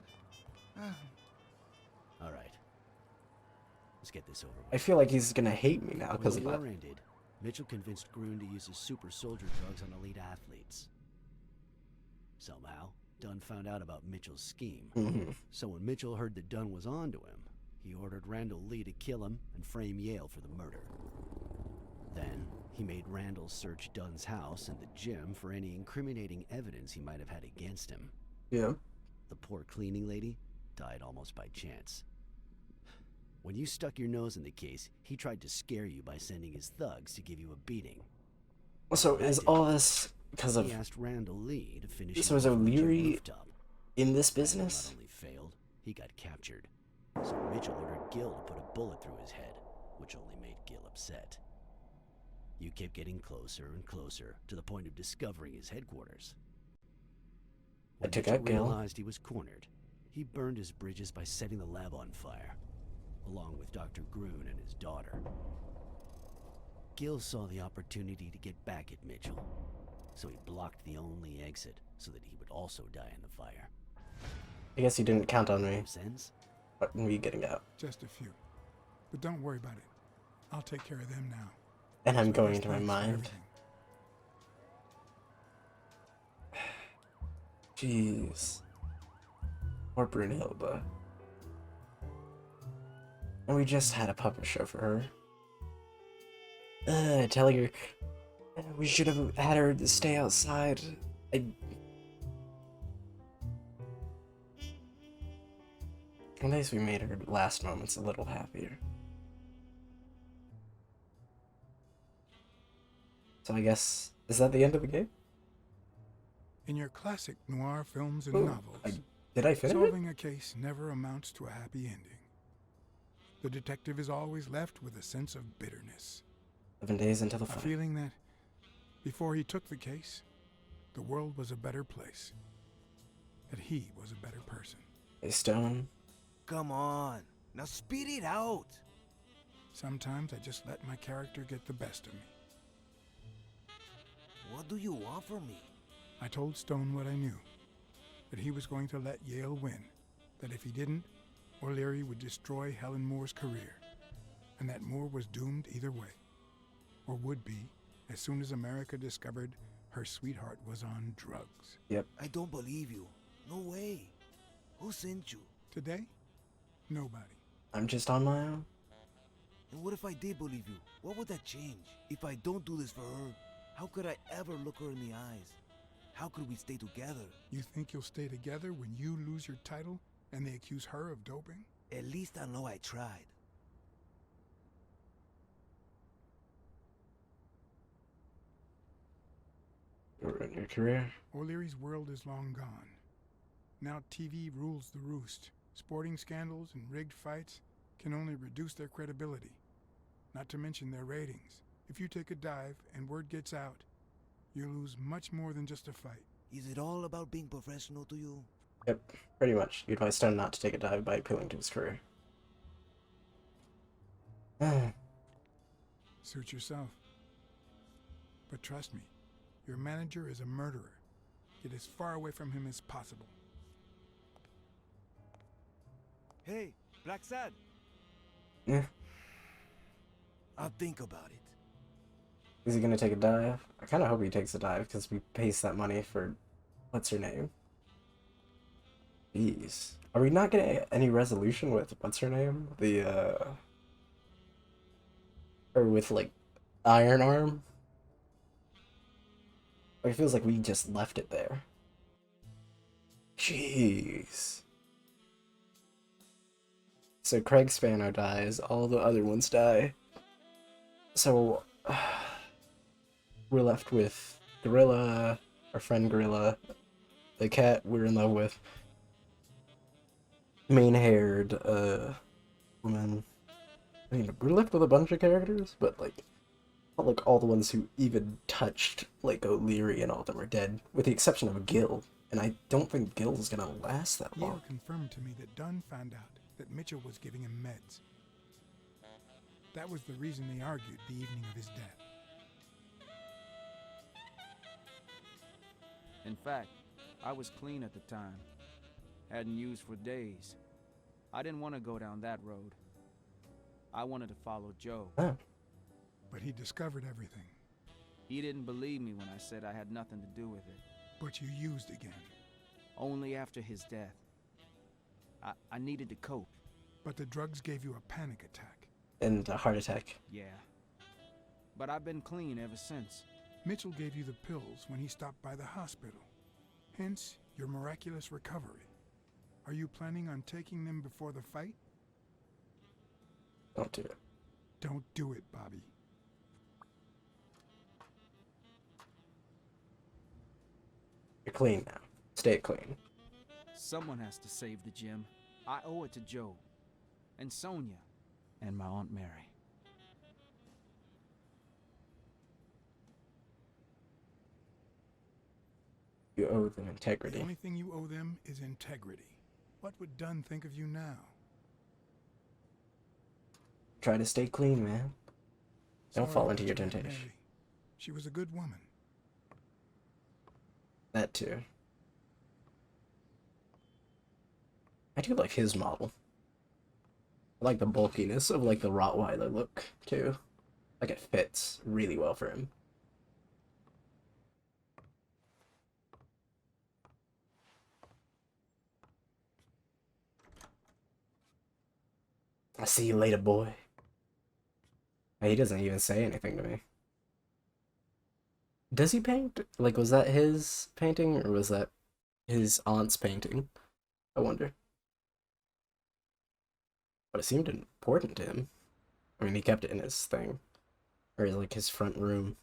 right. Let's get this over with. I feel like he's gonna hate me now because When of the that. war ended, Mitchell convinced Grun to use his super soldier drugs on elite athletes. Somehow, Dunn found out about Mitchell's scheme. Mhm. So when Mitchell heard that Dunn was onto him, he ordered Randall Lee to kill him and frame Yale for the murder. Then, he made Randall search Dunn's house and the gym for any incriminating evidence he might have had against him. Yeah. The poor cleaning lady died almost by chance. When you stuck your nose in the case, he tried to scare you by sending his thugs to give you a beating. So is all this because of He asked Randall Lee to finish So him is off on the gym O'Leary rooftop. in this Randall business? not only failed, he got captured. So Mitchell ordered Gil to put a bullet through his head, which only made Gil upset. You kept getting closer and closer to the point of discovering his headquarters. When took Mitchell out Gil. realized he was cornered, he burned his bridges by setting the lab on fire, along with Dr. Grun and his daughter. Gil saw the opportunity to get back at Mitchell, so he blocked the only exit so that he would also die in the fire. I guess you didn't count on me. Makes sense? But me getting out. Just a few. But don't worry about it. I'll take care of them now. And I'm So going just into my thanks for mind. everything. Jeez. Poor Brunhilde. And we just had a puppet show for her. Telling her we should have had her to stay outside. At least we made her last moments a little happier. So I guess, is that the end of the game? In your classic noir films and Ooh, novels, did I finish it? solving a case never amounts to a happy ending. The detective is always left with a sense of bitterness, 7 days until the a fight. feeling that before he took the case, the world was a better place, that he was a better person. Hey, Stone. Come on. Now speed it out. Sometimes I just let my character get the best of me. What do you want from me? I told Stone what I knew, that he was going to let Yale win, that if he didn't, O'Leary would destroy Helen Moore's career, and that Moore was doomed either way, or would be as soon as America discovered her sweetheart was on drugs. Yep. I don't believe you. No way. Who sent you? Today, nobody. I'm just on my own. And what if I did believe you? What would that change? If I don't do this for her, how could I ever look her in the eyes? How could we stay together? You think you'll stay together when you lose your title and they accuse her of doping? At least I know I tried. Ruin your career. O'Leary's world is long gone. Now TV rules the roost. Sporting scandals and rigged fights can only reduce their credibility, not to mention their ratings. If you take a dive and word gets out, you lose much more than just a fight. Is it all about being professional to you? Yep, pretty much. You advise Stone not to take a dive by appealing to his career. Suit yourself. But trust me, your manager is a murderer. Get as far away from him as possible. Hey, Blacksad. Yeah. I'll think about it. Is he gonna take a dive? I kind of hope he takes a dive because we paste that money for what's her name. Jeez, are we not getting any resolution with what's her name? Or with like Iron Arm? Like, it feels like we just left it there. Jeez. So Craig Spano dies, all the other ones die. So we're left with Gorilla, our friend Gorilla, the cat we're in love with, main-haired woman. I mean, we're left with a bunch of characters, but like, not like all the ones who even touched like O'Leary and all of them are dead, with the exception of Gil. And I don't think Gil's gonna last that long. Yale confirmed to me that Dunn found out that Mitchell was giving him meds. That was the reason they argued the evening of his death. In fact, I was clean at the time. Hadn't used for days. I didn't want to go down that road. I wanted to follow Joe. Oh. But he discovered everything. He didn't believe me when I said I had nothing to do with it. But you used again. Only after his death. I needed to cope. But the drugs gave you a panic attack. And a heart attack. Yeah. But I've been clean ever since. Mitchell gave you the pills when he stopped by the hospital. Hence, your miraculous recovery. Are you planning on taking them before the fight? Don't do it. Don't do it, Bobby. You're clean now. Stay clean. Someone has to save the gym. I owe it to Joe. And Sonia. And my Aunt Mary. You owe them The integrity. only thing you owe them is integrity. What would Dunn think of you now? Try to stay clean, man. Don't Sorry fall into about your Aunt temptation. Mary. She was a good woman. That too. I do like his model. I like the bulkiness of like the Rottweiler look too. Like it fits really well for him. I'll see you later, boy. He doesn't even say anything to me. Does he paint? Like, was that his painting or was that his aunt's painting? I wonder. But it seemed important to him. I mean, he kept it in his thing. Or like his front room.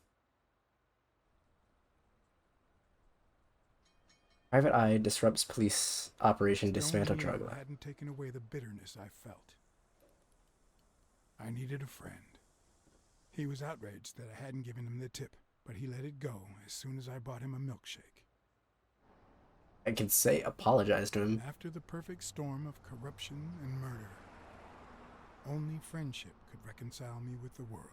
Private Eye disrupts police operation dismantle Stone drug Yale lab. hadn't taken away the bitterness I felt. I needed a friend. He was outraged that I hadn't given him the tip, but he let it go as soon as I bought him a milkshake. I can say apologize to him. After the perfect storm of corruption and murder, Only friendship could reconcile me with the world.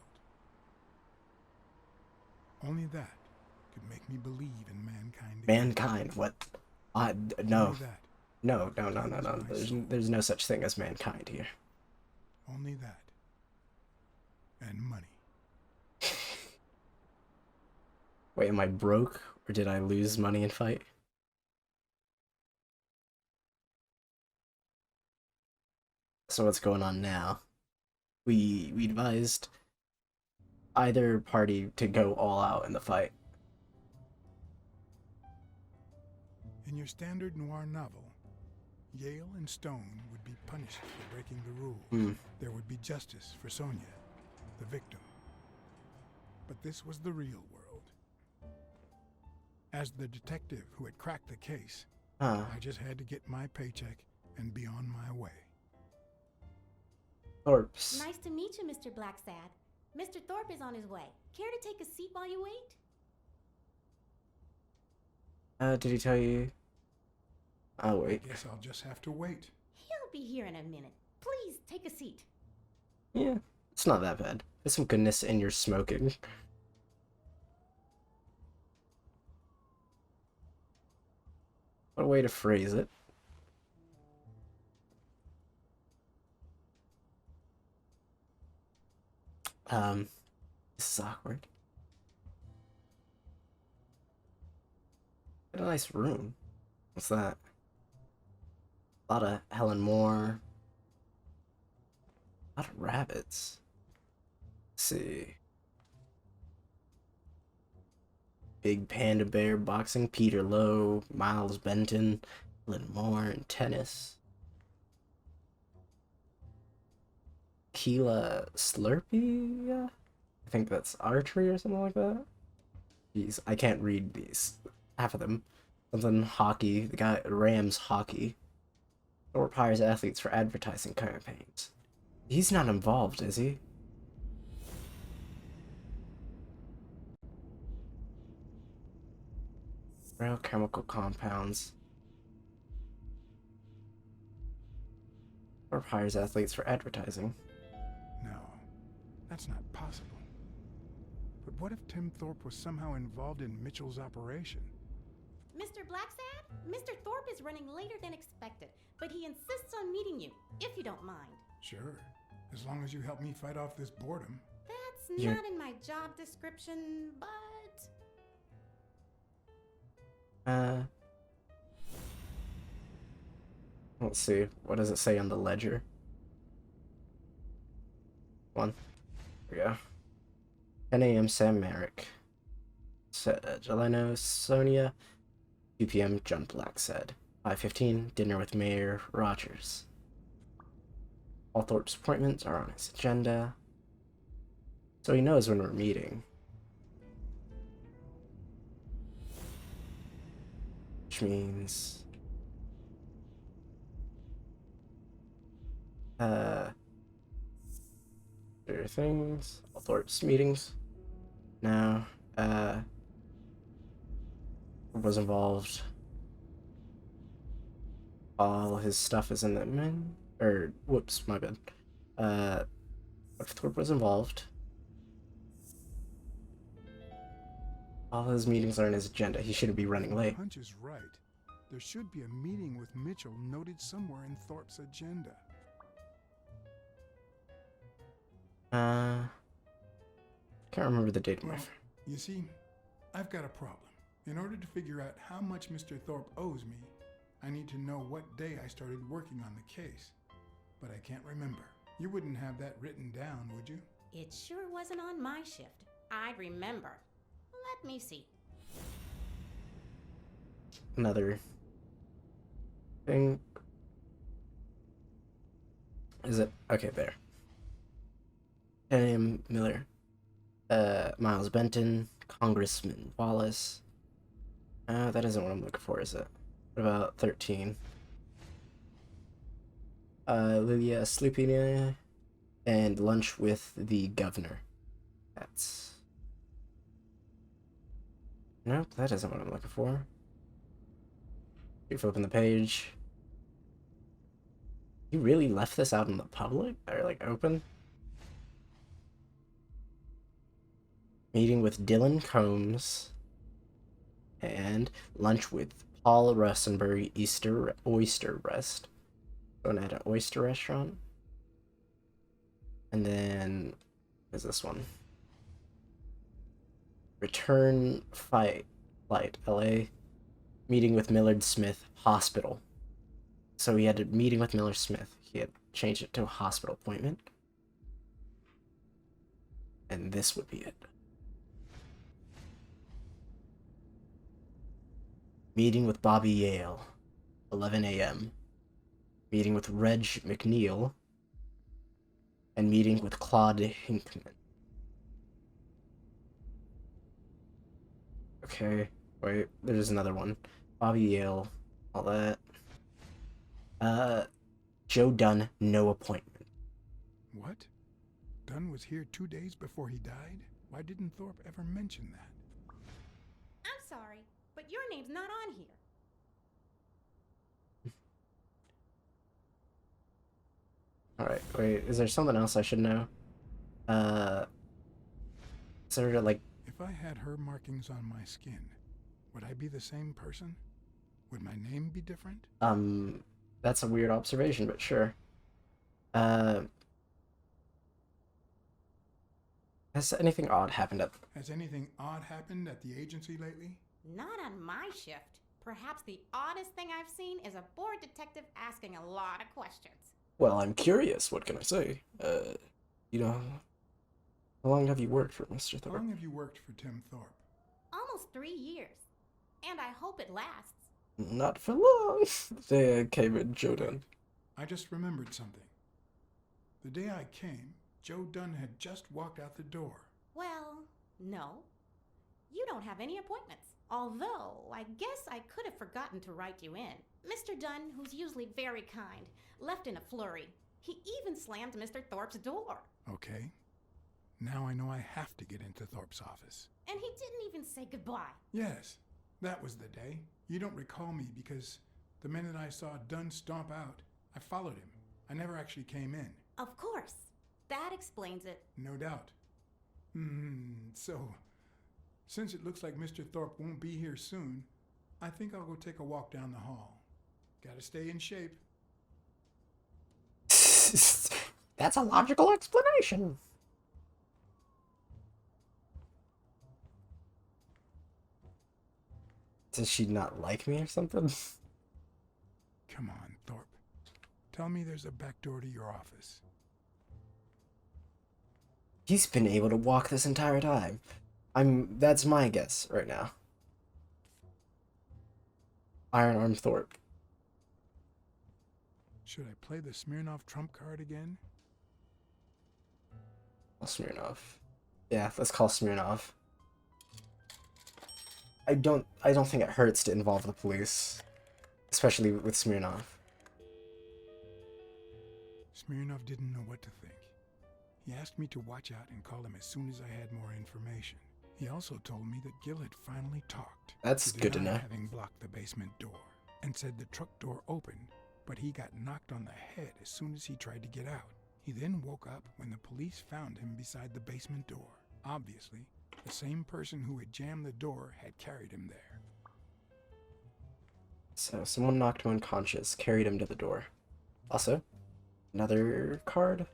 Only that could make me believe in mankind again. Mankind? What? No. Only that. No. Cleanse my soul. There's no such thing as mankind here. Only that. And money. Wait, am I broke? Or did I lose money in fight? So what's going on now? We advised either party to go all out in the fight. In your standard noir novel, Yale and Stone would be punished for breaking the rules. There would be justice for Sonia, the victim. But this was the real world. As the detective who had cracked the case, I just had to get my paycheck and be on my way. Corpse. Nice to meet you, Mr. Blacksad. Mr. Thorpe is on his way. Care to take a seat while you wait? Did he tell you? Oh, wait. Guess I'll just have to wait. He'll be here in a minute. Please, take a seat. Yeah, it's not that bad. There's some goodness in your smoking. What a way to phrase it. This is awkward. What a nice room. What's that? A lot of Helen Moore. A lot of rabbits. Let's see. Big Panda Bear boxing, Peter Lowe, Miles Benton, Helen Moore, and tennis. Keela Slurpee? I think that's archery or something like that. Jeez, I can't read these. Half of them. Something hockey. The guy Rams hockey. Thorpe hires athletes for advertising campaigns. He's not involved, is he? Real chemical compounds. Thorpe hires athletes for advertising. No, that's not possible. But what if Tim Thorpe was somehow involved in Mitchell's operation? Mr. Blacksad, Mr. Thorpe is running later than expected, but he insists on meeting you, if you don't mind. Sure, as long as you help me fight off this boredom. That's Yeah. not in my job description, but... Let's see. What does it say on the ledger? Here we go. 10 a.m. Sam Merrick. Jeleno, Sonia. 2 p.m. John Blacksad. 5:15 dinner with Mayor Rogers. All Thorpe's appointments are on his agenda. So he knows when we're meeting. Which means... there are things. All Thorpe's meetings. No. Was involved. All his stuff is in the men. Or, whoops, my bad. What if Thorpe was involved? All his meetings are in his agenda. He shouldn't be running late. Hunch is right. There should be a meeting with Mitchell noted somewhere in Thorpe's agenda. Can't remember the date of my... Well, you see, I've got a problem. In order to figure out how much Mr. Thorpe owes me, I need to know what day I started working on the case. But I can't remember. You wouldn't have that written down, would you? It sure wasn't on my shift. I remember. Let me see. Another thing. Is it? Okay, there. 10 a.m. Miller. Miles Benton. Congressman Wallace. That isn't what I'm looking for, is it? What about 13? Lilia Slupina. And lunch with the governor. That's... Nope, that isn't what I'm looking for. You flip open the page. You really left this out in the public? Or, like, open? Meeting with Dylan Combs. And lunch with Paul Russenberry, Oyster Rest. Going at an oyster restaurant. And then, what is this one? Return flight, LA. Meeting with Millard Smith, hospital. So he had a meeting with Millard Smith. He had changed it to a hospital appointment. And this would be it. Meeting with Bobby Yale, 11 a.m. Meeting with Reg McNeil. And meeting with Claude Hinkman. Okay, wait, there's another one. Bobby Yale, all that. Joe Dunn, no appointment. What? Dunn was here 2 days before he died? Why didn't Thorpe ever mention that? I'm sorry, but your name's not on here. Alright, wait, is there something else I should know? Is there, like... If I had her markings on my skin, would I be the same person? Would my name be different? That's a weird observation, but sure. Has anything odd happened at... Has anything odd happened at the agency lately? Not on my shift. Perhaps the oddest thing I've seen is a bored detective asking a lot of questions. Well, I'm curious, what can I say? You know... How long have you worked for Mr. Thorpe? How long have you worked for Tim Thorpe? Almost 3 years. And I hope it lasts. Not for long. They came in Joe Dunn. I just remembered something. The day I came, Joe Dunn had just walked out the door. Well, no. You don't have any appointments. Although, I guess I could have forgotten to write you in. Mr. Dunn, who's usually very kind, left in a flurry. He even slammed Mr. Thorpe's door. Okay. Now I know I have to get into Thorpe's office. And he didn't even say goodbye. Yes, that was the day. You don't recall me because the minute I saw Dunn stomp out, I followed him. I never actually came in. Of course. That explains it. No doubt. So, since it looks like Mr. Thorpe won't be here soon, I think I'll go take a walk down the hall. Gotta stay in shape. That's a logical explanation. Does she not like me or something? Come on, Thorpe. Tell me there's a back door to your office. He's been able to walk this entire time. That's my guess right now. Iron Arm Thorpe. Should I play the Smirnoff trump card again? Well, Smirnoff. Yeah, let's call Smirnoff. I don't think it hurts to involve the police, especially with Smirnoff. Smirnoff didn't know what to think. He asked me to watch out and call him as soon as I had more information. He also told me that Gil had finally talked. That's good to know. Having blocked the basement door, and said the truck door opened, but he got knocked on the head as soon as he tried to get out. He then woke up when the police found him beside the basement door. Obviously, the same person who had jammed the door had carried him there. So, someone knocked him unconscious, carried him to the door. Also, another card?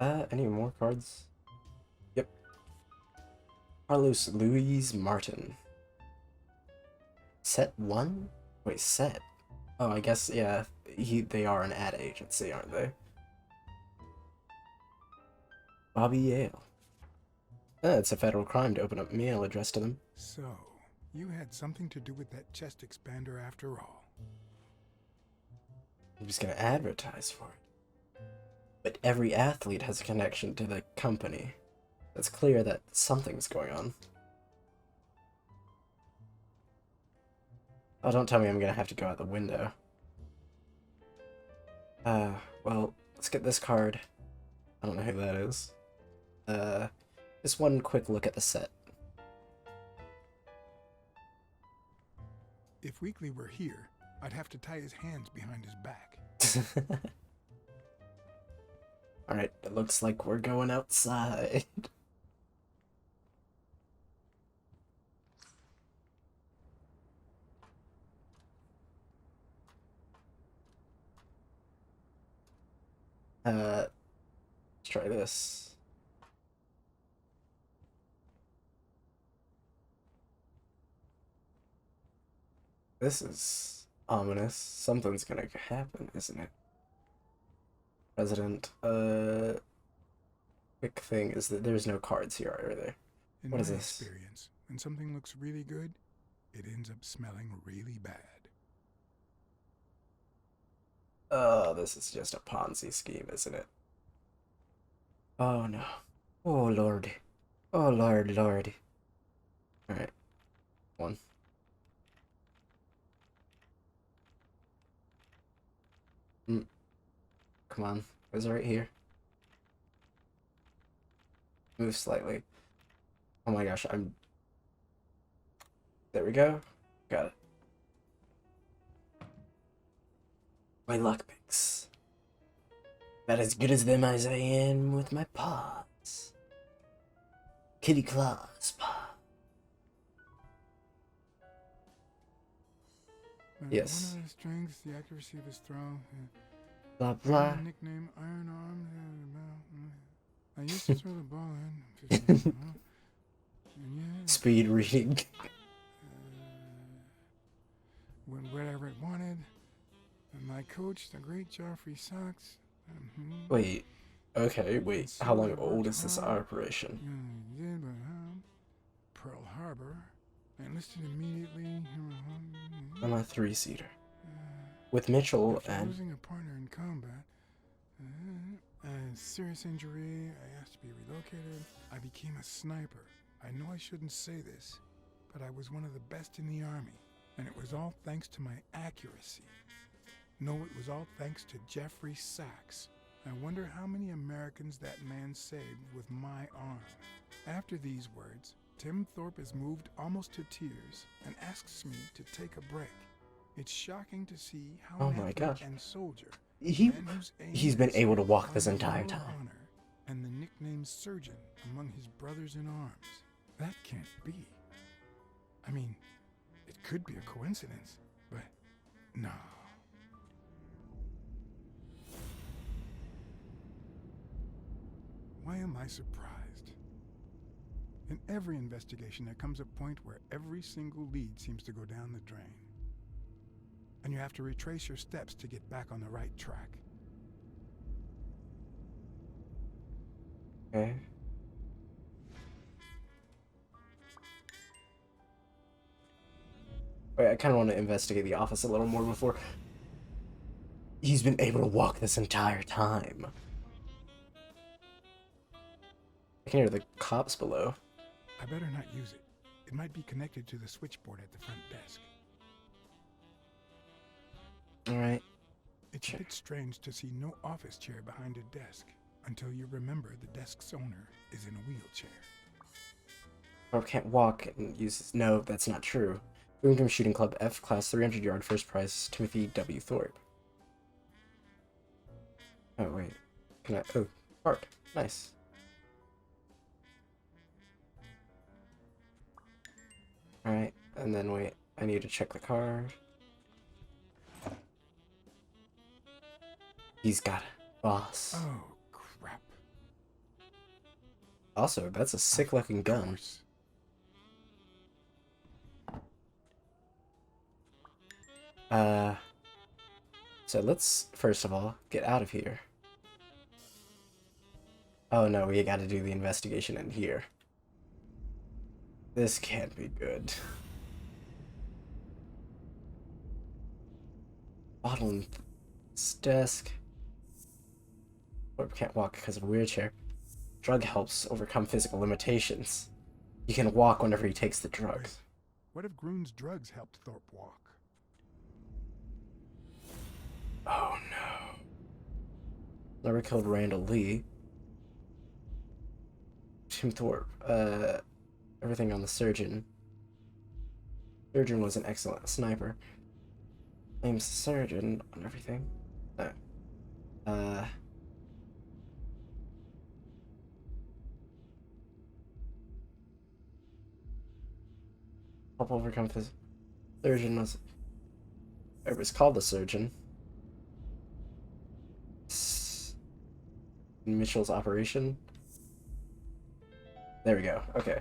Any more cards? Yep. Carlos Luis Martin. Set 1? Wait, set? Oh, I guess, yeah, they are an ad agency, aren't they? Bobby Yale. It's a federal crime to open up mail addressed to them. So, you had something to do with that chest expander after all. I'm just gonna advertise for it. But every athlete has a connection to the company. It's clear that something's going on. Oh, don't tell me I'm gonna have to go out the window. Well, let's get this card. I don't know who that is. Just one quick look at the set. If Weekly were here, I'd have to tie his hands behind his back. Alright, it looks like we're going outside. Let's try this. This is ominous. Something's gonna happen, isn't it? President, quick thing is that there's no cards here, are there? In What my is this? experience, when something looks really good, it ends up smelling really bad. Oh, this is just a Ponzi scheme, isn't it? Oh no. Oh lord. Oh lord, lord. Alright. One. Come on. It was right here. Move slightly. Oh my gosh, I'm... There we go. Got it. My luck picks. About as good as them as I am with my paws. Kitty claws, paw. Yes. One of his strengths, the accuracy of his throw. Blah blah. Nickname Iron Arm. I used to throw the ball in. Yeah. Speed reading. Went wherever it wanted. And my coach, the great Joffrey Sachs. Wait. Okay, wait. How long old is this operation? Pearl Harbor. I enlisted immediately. I'm a three-seater. With Mitchell After and... losing a partner in combat, a serious injury, I asked to be relocated. I became a sniper. I know I shouldn't say this, but I was one of the best in the army, and it was all thanks to my accuracy. No, it was all thanks to Jeffrey Sachs. I wonder how many Americans that man saved with my arm. After these words, Tim Thorpe is moved almost to tears and asks me to take a break. It's shocking to see how Oh an my athlete gosh. and soldier, He's man whose aim been is able to walk on this entire your time. honor, and the nickname Surgeon among his brothers in arms. That can't be. I mean, it could be a coincidence, but no. Why am I surprised? In every investigation, there comes a point where every single lead seems to go down the drain. And you have to retrace your steps to get back on the right track. Okay. Wait, I kind of want to investigate the office a little more before... He's been able to walk this entire time. I can hear the cops below. I better not use it. It might be connected to the switchboard at the front desk. Alright. It's a bit strange to see no office chair behind a desk until you remember the desk's owner is in a wheelchair. Or can't walk and uses... No, that's not true. Boomgrim Shooting Club F Class 300-yard first prize, Timothy W. Thorpe. Oh, wait. Can I... Oh, card. Nice. Alright, and then wait. I need to check the card. He's got it. Boss. Oh, crap. Also, that's a sick-looking gun. Course. So let's, first of all, get out of here. Oh no, we gotta do the investigation in here. This can't be good. Bottle in this desk. Or can't walk because of a wheelchair. Drug helps overcome physical limitations. He can walk whenever he takes the drugs. What if Groon's drugs helped Thorpe walk? Oh no. Never killed Randall Lee. Tim Thorpe. Everything on the surgeon. Surgeon was an excellent sniper. blames the surgeon on everything. No. Help overcome the surgeon was. It was called the surgeon. Mitchell's operation. There we go. Okay.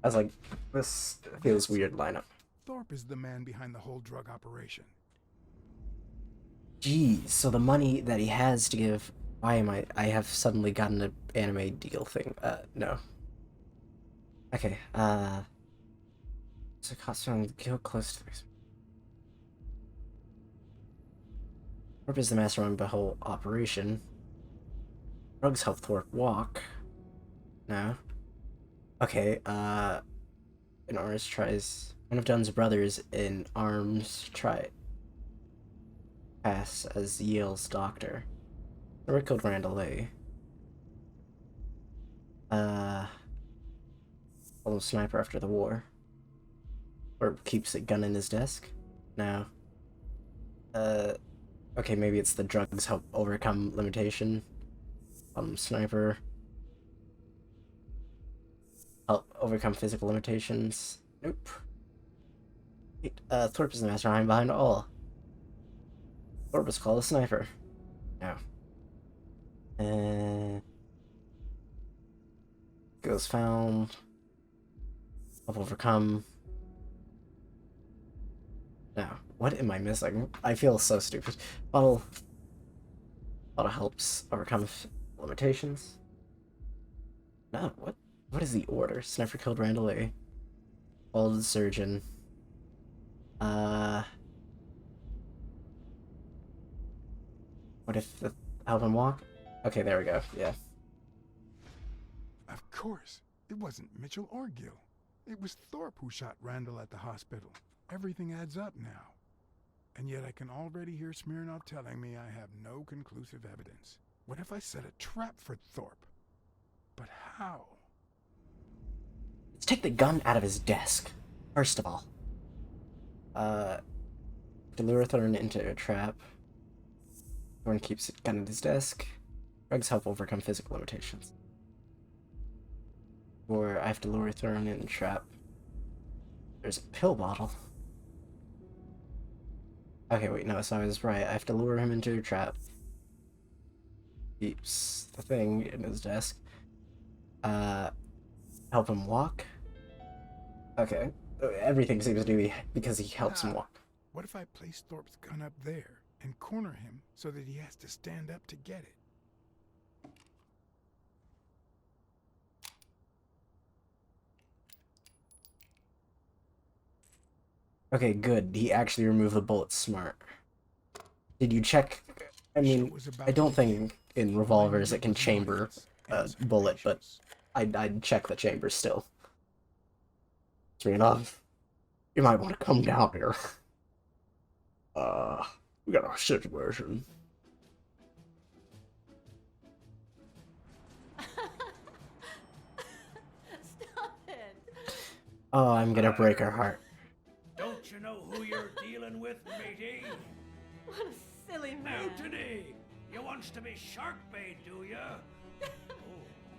I was like, this feels weird lineup. Thorpe is the man behind the whole drug operation. Geez, so the money that he has to give. Why am I have suddenly gotten an anime deal thing. No. Okay, so costume kill close to this. Thorpe is the mastermind behind the whole operation. Drugs help Thorpe walk. No. Okay, in arms tries one of Dunn's brothers in arms try pass as Yale's doctor. Thorpe killed Randall A. Follow sniper after the war. Or keeps a gun in his desk? No. Okay, maybe it's the drugs help overcome limitation. Sniper. Help overcome physical limitations. Nope. Wait, Thorpe is the mastermind behind all. Thorpe is called a sniper. No. Goes found. Help overcome. No. What am I missing? I feel so stupid. Bottle helps overcome limitations. No, what? What is the order? Sniper killed Randall A. Followed the surgeon. What if the help him walk? Okay, there we go. Yeah. Of course. It wasn't Mitchell or Gill. It was Thorpe who shot Randall at the hospital. Everything adds up now. And yet I can already hear Smirnov telling me I have no conclusive evidence. What if I set a trap for Thorpe? But how? Let's take the gun out of his desk, first of all. To lure Thorne into a trap. Thorne keeps a gun at his desk. Drugs help overcome physical limitations. Or I have to lure Thorne in a trap. There's a pill bottle. Okay, wait, no, so I was right. I have to lure him into a trap. Keeps the thing in his desk. Help him walk. Okay. Everything seems to be because he helps him walk. What if I place Thorpe's gun up there and corner him so that he has to stand up to get it? Okay, good. He actually removed the bullet. Smart. Did you check? I mean, I don't think in revolvers it can chamber a bullet, but I'd check the chamber still. Smirnov, you might want to come down here. We got a situation. Stop it! Oh, I'm gonna break her heart. Don't you know who you're dealing with, matey? What a silly man. Mutiny! You wants to be shark bait, do ya?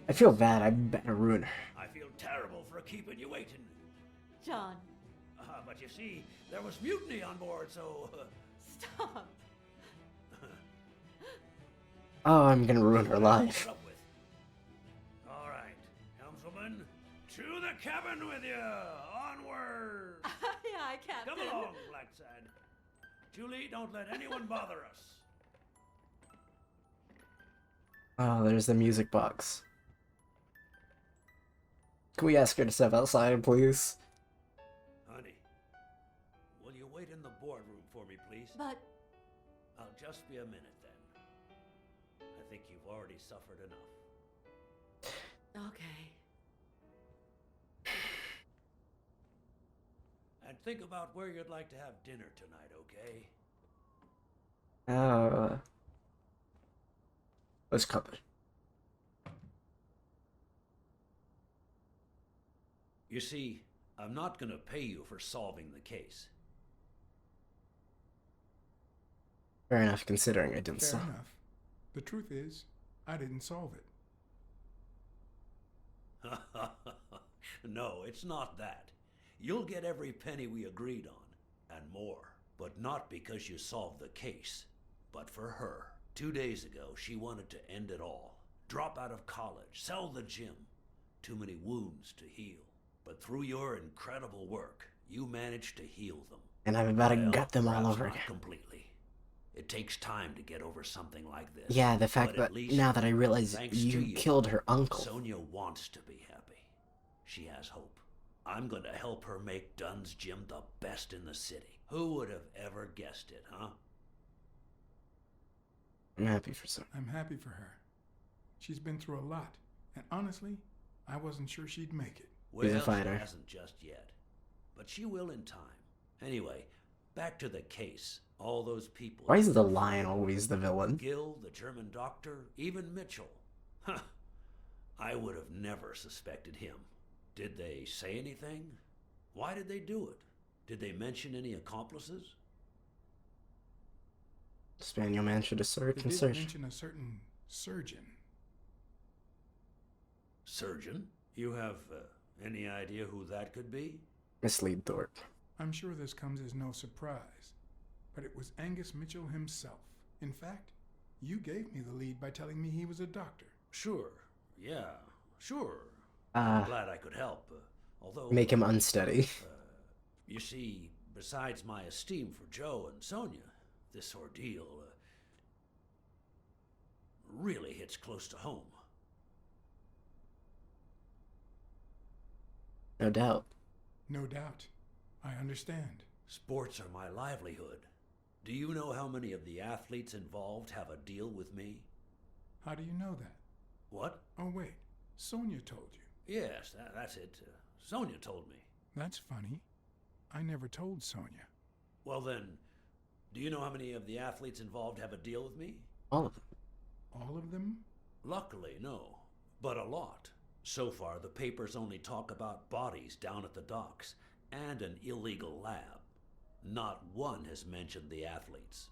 I feel bad. I better ruin her. I feel terrible for keeping you waiting. John, But you see, there was mutiny on board, so... stop. Oh, I'm gonna ruin her life. All right, helmswoman, to the cabin with you. Onward. Yeah, I can't. Come along, Blacksad. Julie, don't let anyone bother us. Oh, there's the music box. Can we ask her to step outside, please? Honey, will you wait in the boardroom for me, please? But... I'll just be a minute then. I think you've already suffered enough. Okay. And think about where you'd like to have dinner tonight, okay? Let's cut it. You see, I'm not gonna pay you for solving the case. Fair enough, considering I didn't Fair solve. enough. The truth is, I didn't solve it. No, it's not that. You'll get every penny we agreed on, and more. But not because you solved the case, but for her. 2 days ago, she wanted to end it all. Drop out of college, sell the gym. Too many wounds to heal. But through your incredible work, you managed to heal them. And I'm about to Well, gut them all perhaps over not again. completely. It takes time to get over something like this. Yeah, the fact but at that least, now that I realize thanks to you killed her uncle. Sonia wants to be happy. She has hope. I'm going to help her make Dunn's gym the best in the city. Who would have ever guessed it, huh? I'm happy for Sonia. I'm happy for her. She's been through a lot, and honestly, I wasn't sure she'd make it. She's a Well, fighter. she hasn't just yet. But she will in time. Anyway, back to the case. All those people. Why is the lion always the villain? Gil, the German doctor, even Mitchell. Huh. I would have never suspected him. Did they say anything? Why did they do it? Did they mention any accomplices? Spaniel man should have They did search. mention a certain surgeon. Surgeon? You have any idea who that could be? Mislead Thorpe. I'm sure this comes as no surprise, but it was Angus Mitchell himself. In fact, you gave me the lead by telling me he was a doctor. Sure. Yeah, sure. I'm glad I could help. Although... Make him unsteady. You see, besides my esteem for Joe and Sonia, this ordeal really hits close to home. No doubt. No doubt. I understand. Sports are my livelihood. Do you know how many of the athletes involved have a deal with me? How do you know that? What? Oh, wait. Sonia told you. Yes, that's it. Sonia told me. That's funny. I never told Sonia. Well then, do you know how many of the athletes involved have a deal with me? All of them. All of them? Luckily, no. But a lot. So far, the papers only talk about bodies down at the docks and an illegal lab. Not one has mentioned the athletes.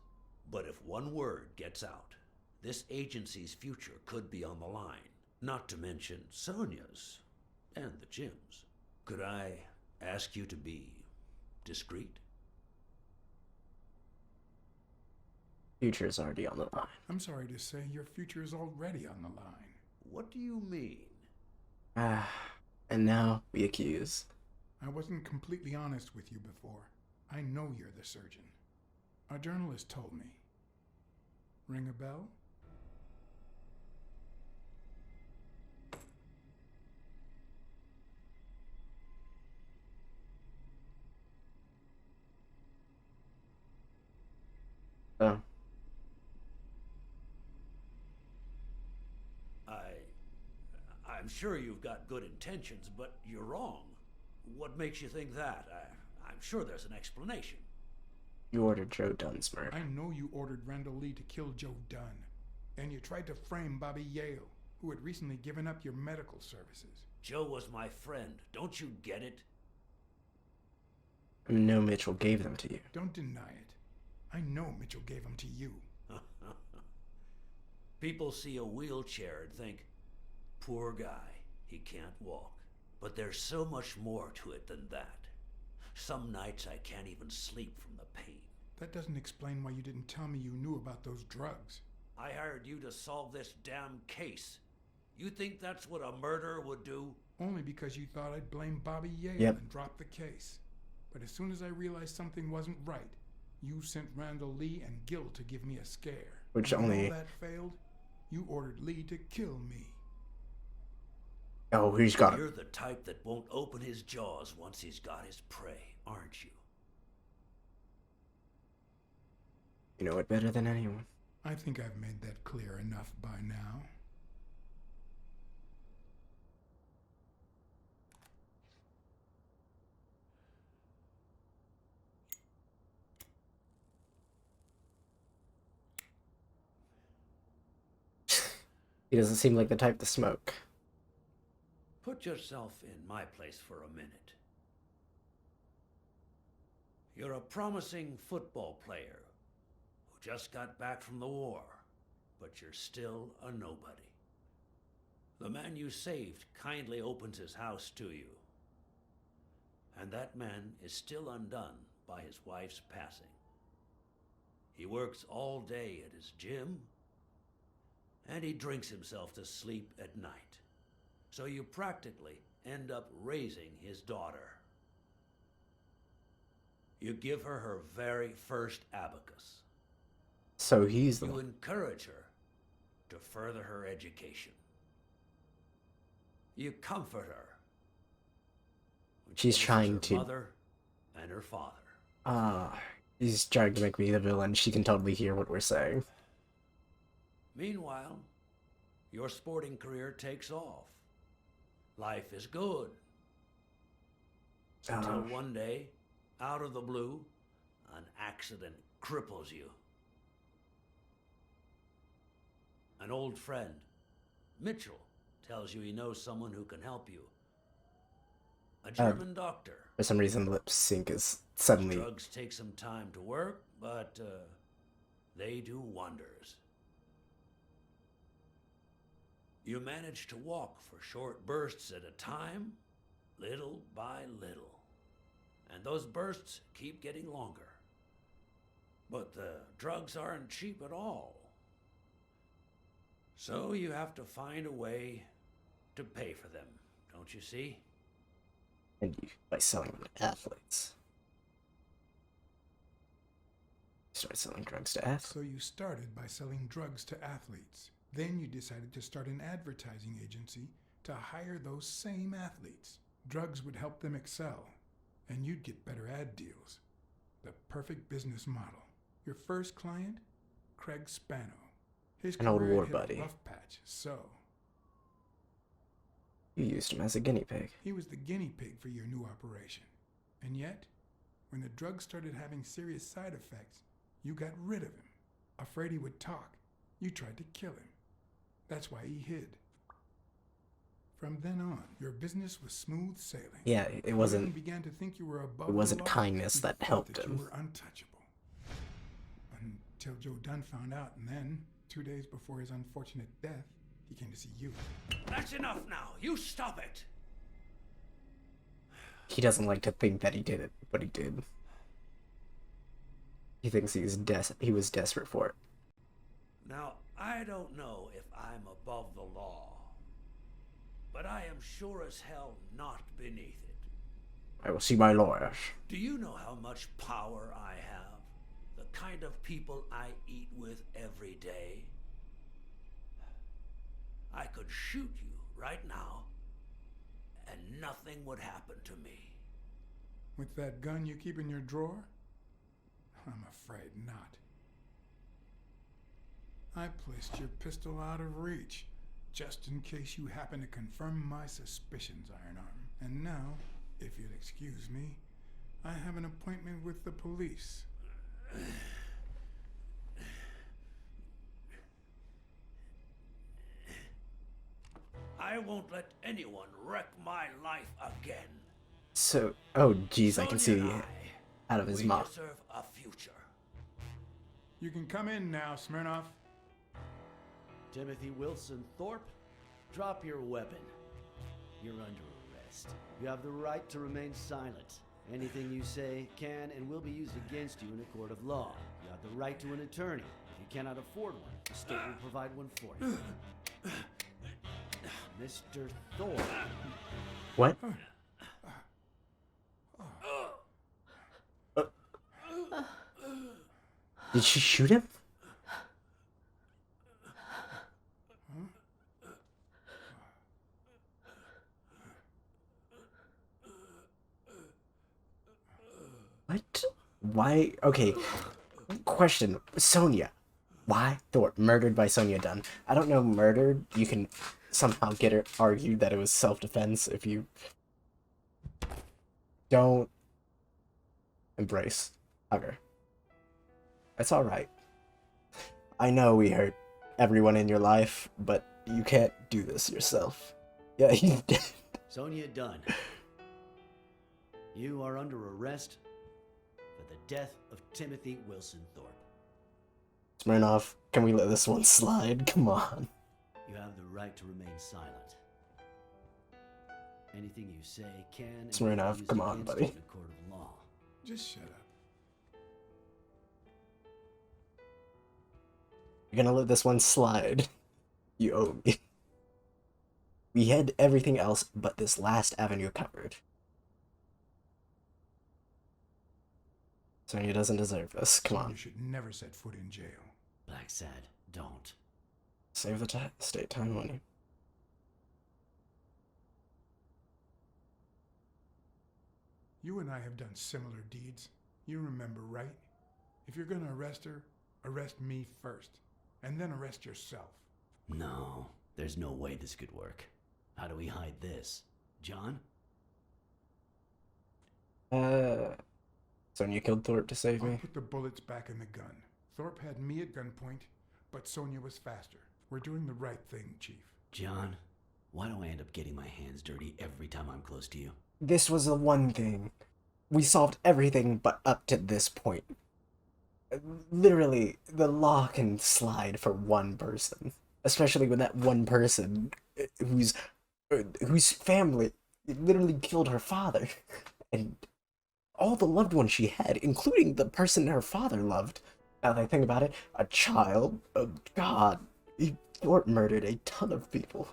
But if one word gets out, this agency's future could be on the line. Not to mention Sonia's and the gym's. Could I ask you to be discreet? Future's already on the line. I'm sorry to say your future is already on the line. What do you mean? And now we accuse. I wasn't completely honest with you before. I know you're the surgeon. A journalist told me. Ring a bell? Oh. I'm sure you've got good intentions, but you're wrong. What makes you think that? I'm sure there's an explanation. You ordered Joe Dunn's murder. I know you ordered Randall Lee to kill Joe Dunn. And you tried to frame Bobby Yale, who had recently given up your medical services. Joe was my friend. Don't you get it? No, Mitchell gave them to you. Don't deny it. I know Mitchell gave them to you. People see a wheelchair and think, poor guy, he can't walk. But there's so much more to it than that. Some nights I can't even sleep from the pain. That doesn't explain why you didn't tell me you knew about those drugs. I hired you to solve this damn case. You think that's what a murderer would do? Only because you thought I'd blame Bobby Yale and drop the case. But as soon as I realized something wasn't right, you sent Randall Lee and Gil to give me a scare. Which and only... when all that failed, you ordered Lee to kill me. Oh, he's got it. You're the type that won't open his jaws once he's got his prey, aren't you? You know it better than anyone. I think I've made that clear enough by now. He doesn't seem like the type to smoke. Put yourself in my place for a minute. You're a promising football player who just got back from the war, but you're still a nobody. The man you saved kindly opens his house to you. And that man is still undone by his wife's passing. He works all day at his gym, and he drinks himself to sleep at night. So you practically end up raising his daughter. You give her her very first abacus. So he's the You one. encourage her to further her education. You comfort her. when she She's misses trying her to- mother and her father. He's trying to make me the villain. She can totally hear what we're saying. Meanwhile, your sporting career takes off. Life is good. Until one day, out of the blue, an accident cripples you. An old friend, Mitchell, tells you he knows someone who can help you. A German doctor. For some reason, lip sync is suddenly... Drugs take some time to work, but they do wonders. You manage to walk for short bursts at a time, little by little. And those bursts keep getting longer. But the drugs aren't cheap at all. So you have to find a way to pay for them, don't you see? And you, by selling them to athletes. Start selling drugs to athletes. So you started by selling drugs to athletes. Then you decided to start an advertising agency to hire those same athletes. Drugs would help them excel, and you'd get better ad deals. The perfect business model. Your first client? Craig Spano. His An old career war had hit a buddy. rough patch, so You used him as a guinea pig. he was the guinea pig for your new operation. And yet, when the drug started having serious side effects, you got rid of him. Afraid he would talk, you tried to kill him. That's why he hid. From then on, your business was smooth sailing. Yeah, it You wasn't... even began to think you were above It wasn't the law. kindness You that felt helped that him. You were untouchable. Until Joe Dunn found out, and then, 2 days before his unfortunate death, he came to see you. That's enough now. You stop it. He doesn't like to think that he did it, but he did. He thinks he was desperate for it. Now, I don't know if I'm above the law, but I am sure as hell not beneath it. I will see my lawyers. Do you know how much power I have? The kind of people I eat with every day? I could shoot you right now, and nothing would happen to me. With that gun you keep in your drawer? I'm afraid not. I placed your pistol out of reach, just in case you happen to confirm my suspicions, Iron Arm. And now, if you'll excuse me, I have an appointment with the police. I won't let anyone wreck my life again. So, oh geez, I can see Sonia and out of his we mouth. deserve a future. You can come in now, Smirnoff. Timothy Wilson Thorpe, drop your weapon. You're under arrest. You have the right to remain silent. Anything you say can and will be used against you in a court of law. You have the right to an attorney. If you cannot afford one, the state will provide one for you. Mr. Thorpe. What? Did she shoot him? What? Why? Okay. Question. Sonia. Why Thorpe? Murdered by Sonia Dunn. I don't know murdered. You can somehow get it argued that it was self-defense if you don't embrace hugger. It's alright. I know we hurt everyone in your life, but you can't do this yourself. Yeah, you did. Sonia Dunn. You are under arrest for the death of Timothy Wilson Thorpe. Smirnoff, can we let this one slide? Come on. You have the right to remain silent. Anything you say can and will be Smirnoff, used come on, against buddy. you in a court of law. Just shut up. You're gonna let this one slide. You owe me. We had everything else but this last avenue covered. Sonya doesn't deserve this. Come on. You should never set foot in jail. Blacksad, don't. Save the state time money. You and I have done similar deeds. You remember, right? If you're gonna arrest her, arrest me first, and then arrest yourself. No, there's no way this could work. How do we hide this? John? Sonya killed Thorpe to save I'll me. put the bullets back in the gun. Thorpe had me at gunpoint, but Sonya was faster. We're doing the right thing, Chief. John, why do I end up getting my hands dirty every time I'm close to you? This was the one thing. We solved everything but up to this point. Literally, the law can slide for one person. Especially when that one person whose family literally killed her father. And all the loved ones she had, including the person her father loved. Now that I think about it, a child, oh god, Thorpe murdered a ton of people.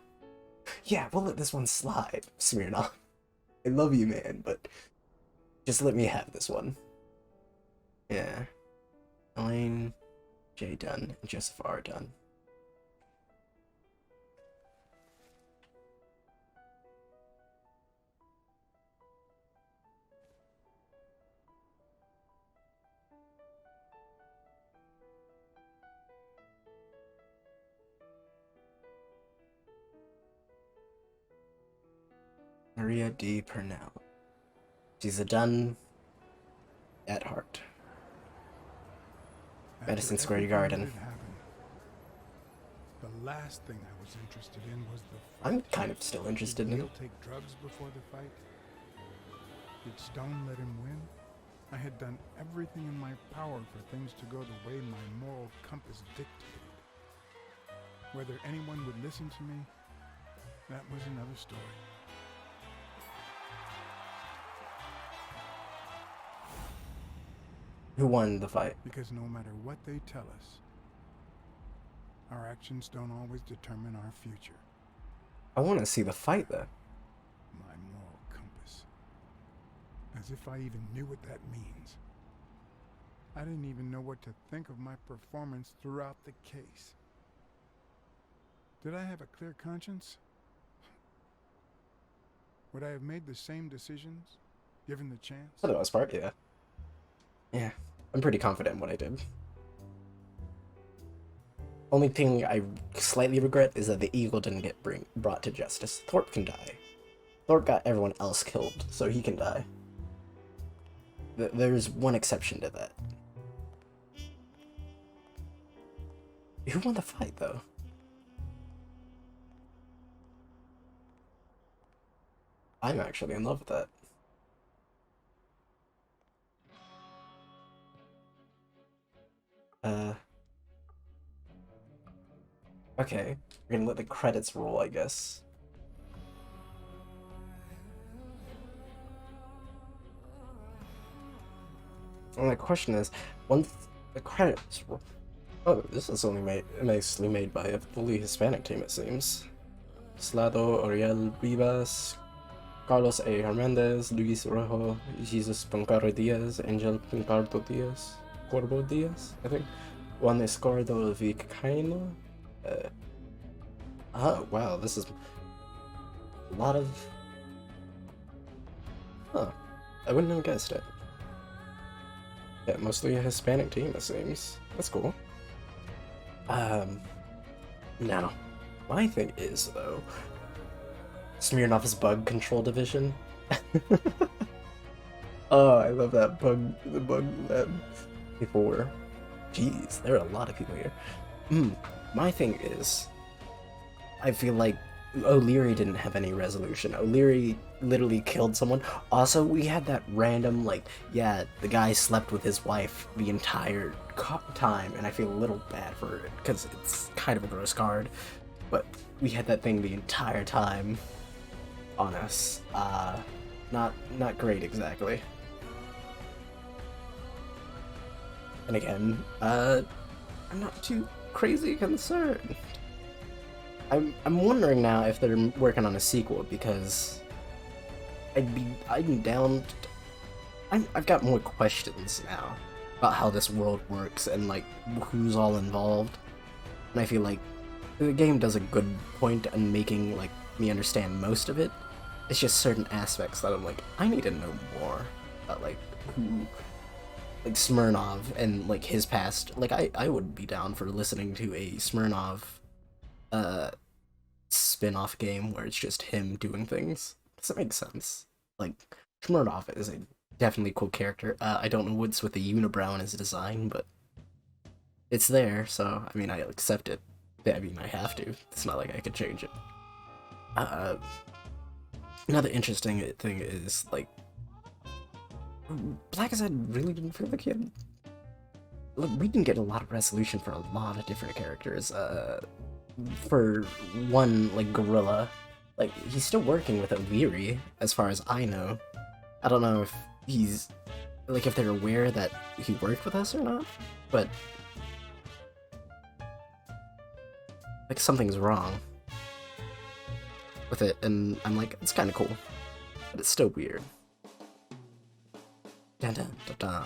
Yeah, we'll let this one slide, Smirnoff. I love you, man, but just let me have this one. Yeah. Elaine, Jay Dunn, and Joseph R. Dunn. Maria D. Purnell. She's a Dunn at heart. Madison Square After Garden. everything that had happened, the last thing I was interested in was the fight. I'm kind of still interested Did in Neil it. take drugs before the fight? Did Stone let him win? I had done everything in my power for things to go the way my moral compass dictated. Whether anyone would listen to me, that was another story. Who won the fight? Because no matter what they tell us, our actions don't always determine our future. I want to see the fight, though. My moral compass. As if I even knew what that means. I didn't even know what to think of my performance throughout the case. Did I have a clear conscience? Would I have made the same decisions, given the chance? For the most part, yeah. Yeah, I'm pretty confident in what I did. Only thing I slightly regret is that the Eagle didn't get brought to justice. Thorpe can die. Thorpe got everyone else killed, so he can die. There's one exception to that. Who won the fight, though? I'm actually in love with that. Okay, we're gonna let the credits roll, I guess. And my question is, once the credits roll... Oh, this is only mostly made by a fully Hispanic team, it seems. Slado, Oriel Rivas, Carlos A. Hernandez, Luis Rojo, Jesus Pancaro Diaz, Angel Pincardo Diaz, Corvo Diaz, I think. Juan Escordo Vizcaino. Oh, wow, this is a lot of... Huh, I wouldn't have guessed it. Yeah, mostly a Hispanic team, it seems. That's cool. Now, my thing is, though, Smirnoff's bug control division. Oh, I love that the bug lab. People were... Jeez, there are a lot of people here. My thing is, I feel like O'Leary didn't have any resolution. O'Leary literally killed someone. Also, we had that random, like, yeah, the guy slept with his wife the entire time, and I feel a little bad for it, because it's kind of a gross card, but we had that thing the entire time on us. Not great, exactly. And again, I'm not too crazy concerned. I'm wondering now if they're working on a sequel, because I'm down. I've got more questions now about how this world works and like who's all involved, and I feel like the game does a good point in making like me understand most of it. It's just certain aspects that I'm like, I need to know more about like who, like Smirnov and like his past. Like I would be down for listening to a Smirnov spin-off game where it's just him doing things. Does that make sense? Like, Smirnov is a definitely cool character. I don't know what's with the unibrow in his design, but it's there, so, I mean, I accept it. I mean, I have to. It's not like I could change it. Another interesting thing is, like, Blacksad really didn't feel the kid. Look, we didn't get a lot of resolution for a lot of different characters. For one, like, Gorilla, like, he's still working with O'Leary, as far as I know. I don't know if he's, like, if they're aware that he worked with us or not, but, like, something's wrong with it, and I'm like, it's kind of cool, but it's still weird. Dun dun dun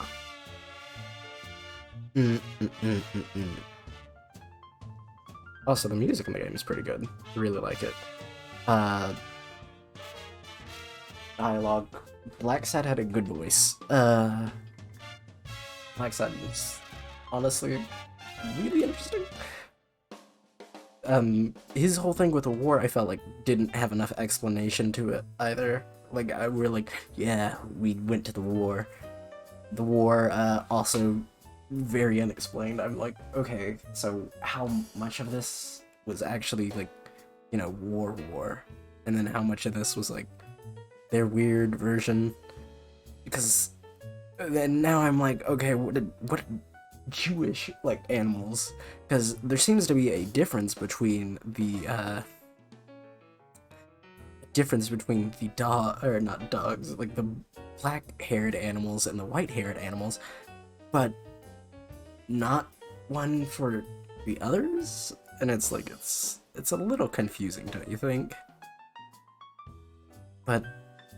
dun. Also, the music in the game is pretty good. I really like it. Dialogue. Blacksad had a good voice. Blacksad was honestly really interesting. His whole thing with the war, I felt like didn't have enough explanation to it either. Like, we're like, yeah, we went to the war. The war, also very unexplained. I'm like, okay, so how much of this was actually like, you know, war, and then how much of this was like their weird version? Because then now I'm like, okay, what Jewish like animals? Because there seems to be a difference between the not dogs, like the black-haired animals and the white-haired animals, but not one for the others, and it's like it's a little confusing, don't you think? But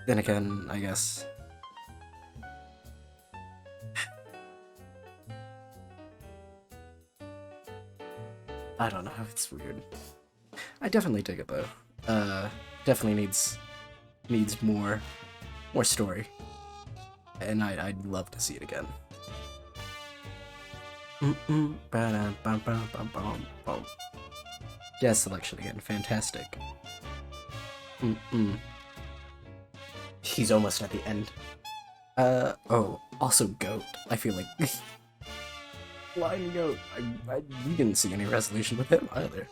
then again, I guess I don't know, it's weird. I definitely dig it though. Definitely needs more story, and I'd love to see it again. Jazz selection again, fantastic. He's almost at the end. Oh, also Goat. I feel like Flying Goat. We didn't see any resolution with him either.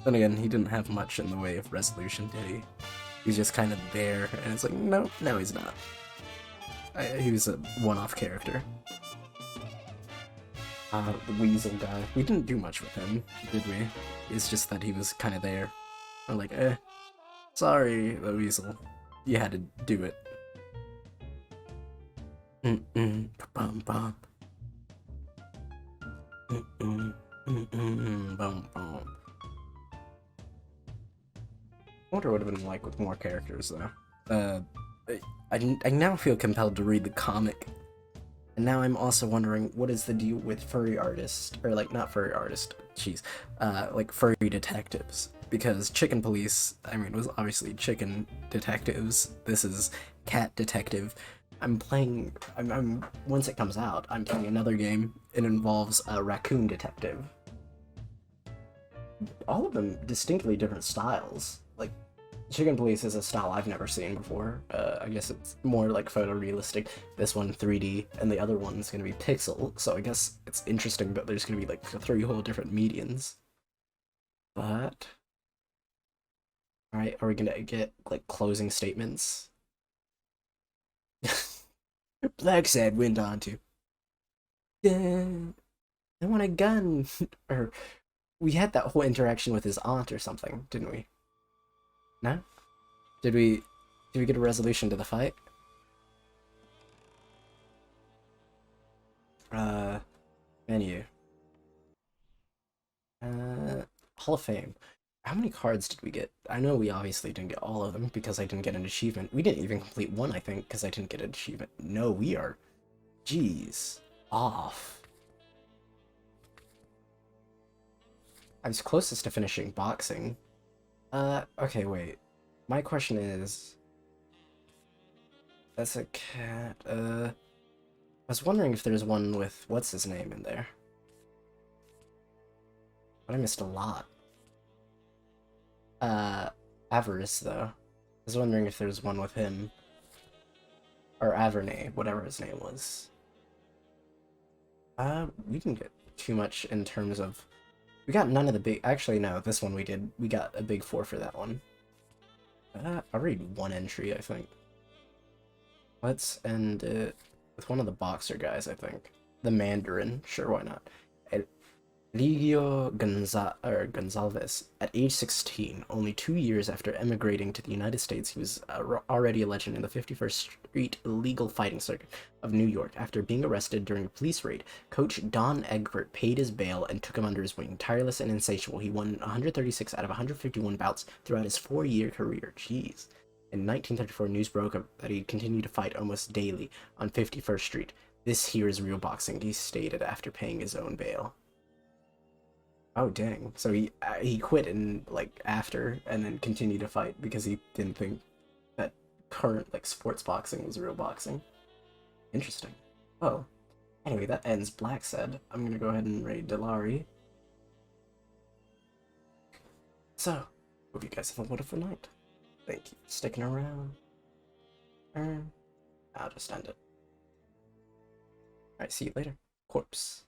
Then again, he didn't have much in the way of resolution, did he? He's just kind of there, and it's like, no, he's not. He was a one-off character. The Weasel guy. We didn't do much with him, did we? It's just that he was kind of there. I'm like, sorry, the Weasel. You had to do it. Bum. Bum. I wonder what it would have been like with more characters, though. I now feel compelled to read the comic. And now I'm also wondering, what is the deal with furry artists? Or, like, not furry artists, jeez. Like, furry detectives. Because Chicken Police, I mean, was obviously chicken detectives. This is cat detective. Once it comes out, I'm playing another game. It involves a raccoon detective. All of them distinctly different styles. Like, Chicken Police is a style I've never seen before. I guess it's more like photorealistic. This one 3D, and the other one's gonna be pixel. So I guess it's interesting that there's gonna be like 3 whole different medians. But alright, are we gonna get like closing statements? Blacksad went on to. Yeah, I want a gun. Or we had that whole interaction with his aunt or something, didn't we? No? Did we get a resolution to the fight? Menu. Hall of Fame. How many cards did we get? I know we obviously didn't get all of them because I didn't get an achievement. We didn't even complete one, I think, because I didn't get an achievement. No, we are... Jeez. Off. I was closest to finishing boxing. Okay, wait. My question is... That's a cat, I was wondering if there's one with what's his name in there. But I missed a lot. Avarice, though. I was wondering if there's one with him. Or Avernay, whatever his name was. We didn't get too much in terms of... We got none of the big... Actually, no, this one we did. We got a big 4 for that one. I read one entry, I think. Let's end it with one of the boxer guys, I think. The Mandarin. Sure, why not? Eligio Gonzalez. At age 16, only 2 years after emigrating to the United States, he was already a legend in the 51st Street illegal fighting circuit of New York. After being arrested during a police raid, Coach Don Egbert paid his bail and took him under his wing. Tireless and insatiable, he won 136 out of 151 bouts throughout his 4-year career. Jeez. In 1934, news broke that he continued to fight almost daily on 51st Street. This here is real boxing, he stated after paying his own bail. Oh dang! So he quit and after, and then continued to fight because he didn't think that current sports boxing was real boxing. Interesting. Oh, anyway, that ends Blacksad. I'm gonna go ahead and raid Delari. So, hope you guys have a wonderful night. Thank you for sticking around. I'll just end it. Alright, see you later. Corpse.